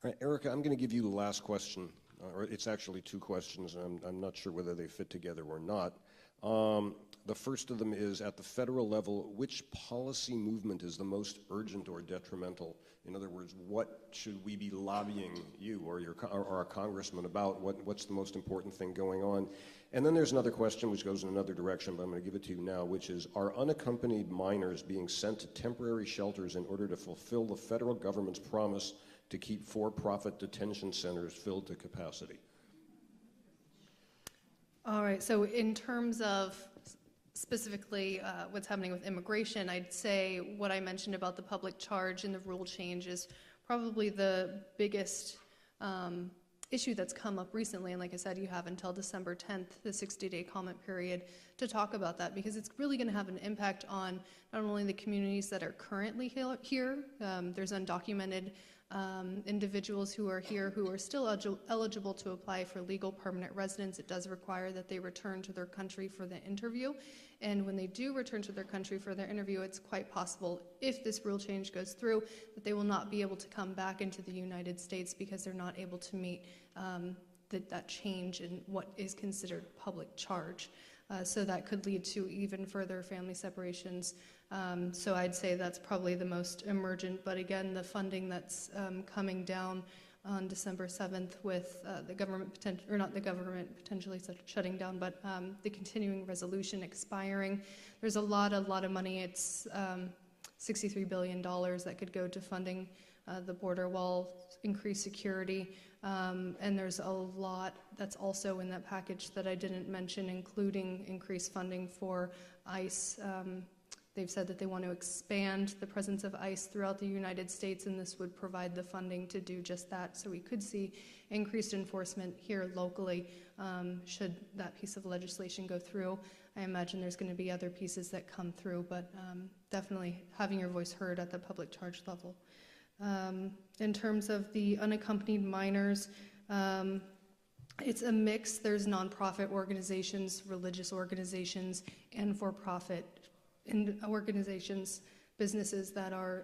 All right, Erica, I'm going to give you the last question. Or it's actually two questions, and I'm not sure whether they fit together or not. The first of them is, at the federal level, which policy movement is the most urgent or detrimental? In other words, what should we be lobbying you or our congressman about? What's the most important thing going on? And then there's another question which goes in another direction, but I'm going to give it to you now, which is, are unaccompanied minors being sent to temporary shelters in order to fulfill the federal government's promise to keep for-profit detention centers filled to capacity? All right, so in terms of specifically what's happening with immigration, I'd say what I mentioned about the public charge and the rule change is probably the biggest issue that's come up recently. And like I said, you have until December 10th, the 60-day comment period, to talk about that, because it's really going to have an impact on not only the communities that are currently here. There's undocumented individuals who are here who are still eligible to apply for legal permanent residence. It does require that they return to their country for the interview. And when they do return to their country for their interview, it's quite possible, if this rule change goes through, that they will not be able to come back into the United States because they're not able to meet that change in what is considered public charge. So that could lead to even further family separations. So I'd say that's probably the most emergent. But again, the funding that's coming down on December 7th with the government, potentially shutting down, but the continuing resolution expiring. There's a lot of money. It's $63 billion that could go to funding the border wall, increased security, And there's a lot that's also in that package that I didn't mention, including increased funding for ICE. They've said that they want to expand the presence of ICE throughout the United States, and this would provide the funding to do just that. So we could see increased enforcement here locally should that piece of legislation go through. I imagine there's going to be other pieces that come through, but definitely having your voice heard at the public charge level. In terms of the unaccompanied minors, it's a mix. There's nonprofit organizations, religious organizations, and for-profit organizations, businesses that are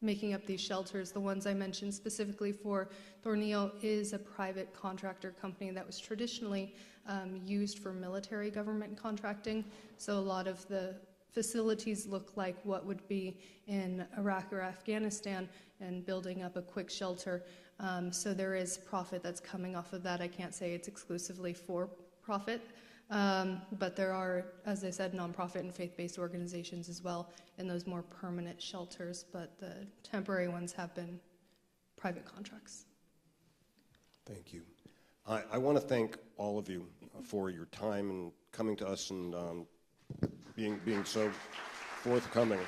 making up these shelters. The ones I mentioned specifically for Tornillo is a private contractor company that was traditionally used for military government contracting. So a lot of the facilities look like what would be in Iraq or Afghanistan and building up a quick shelter. So there is profit that's coming off of that. I can't say it's exclusively for profit. But there are, as I said, nonprofit and faith-based organizations as well in those more permanent shelters, but the temporary ones have been private contracts. Thank you. I want to thank all of you for your time and coming to us and being so forthcoming.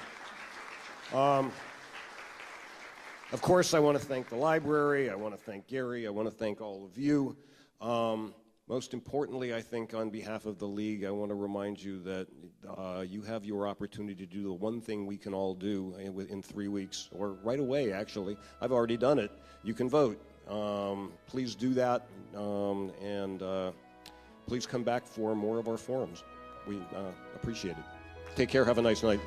Of course, I want to thank the library. I want to thank Gary. I want to thank all of you. Most importantly, I think on behalf of the League, I want to remind you that you have your opportunity to do the one thing we can all do in 3 weeks, or right away, actually. I've already done it. You can vote. Please do that, and please come back for more of our forums. We appreciate it. Take care. Have a nice night.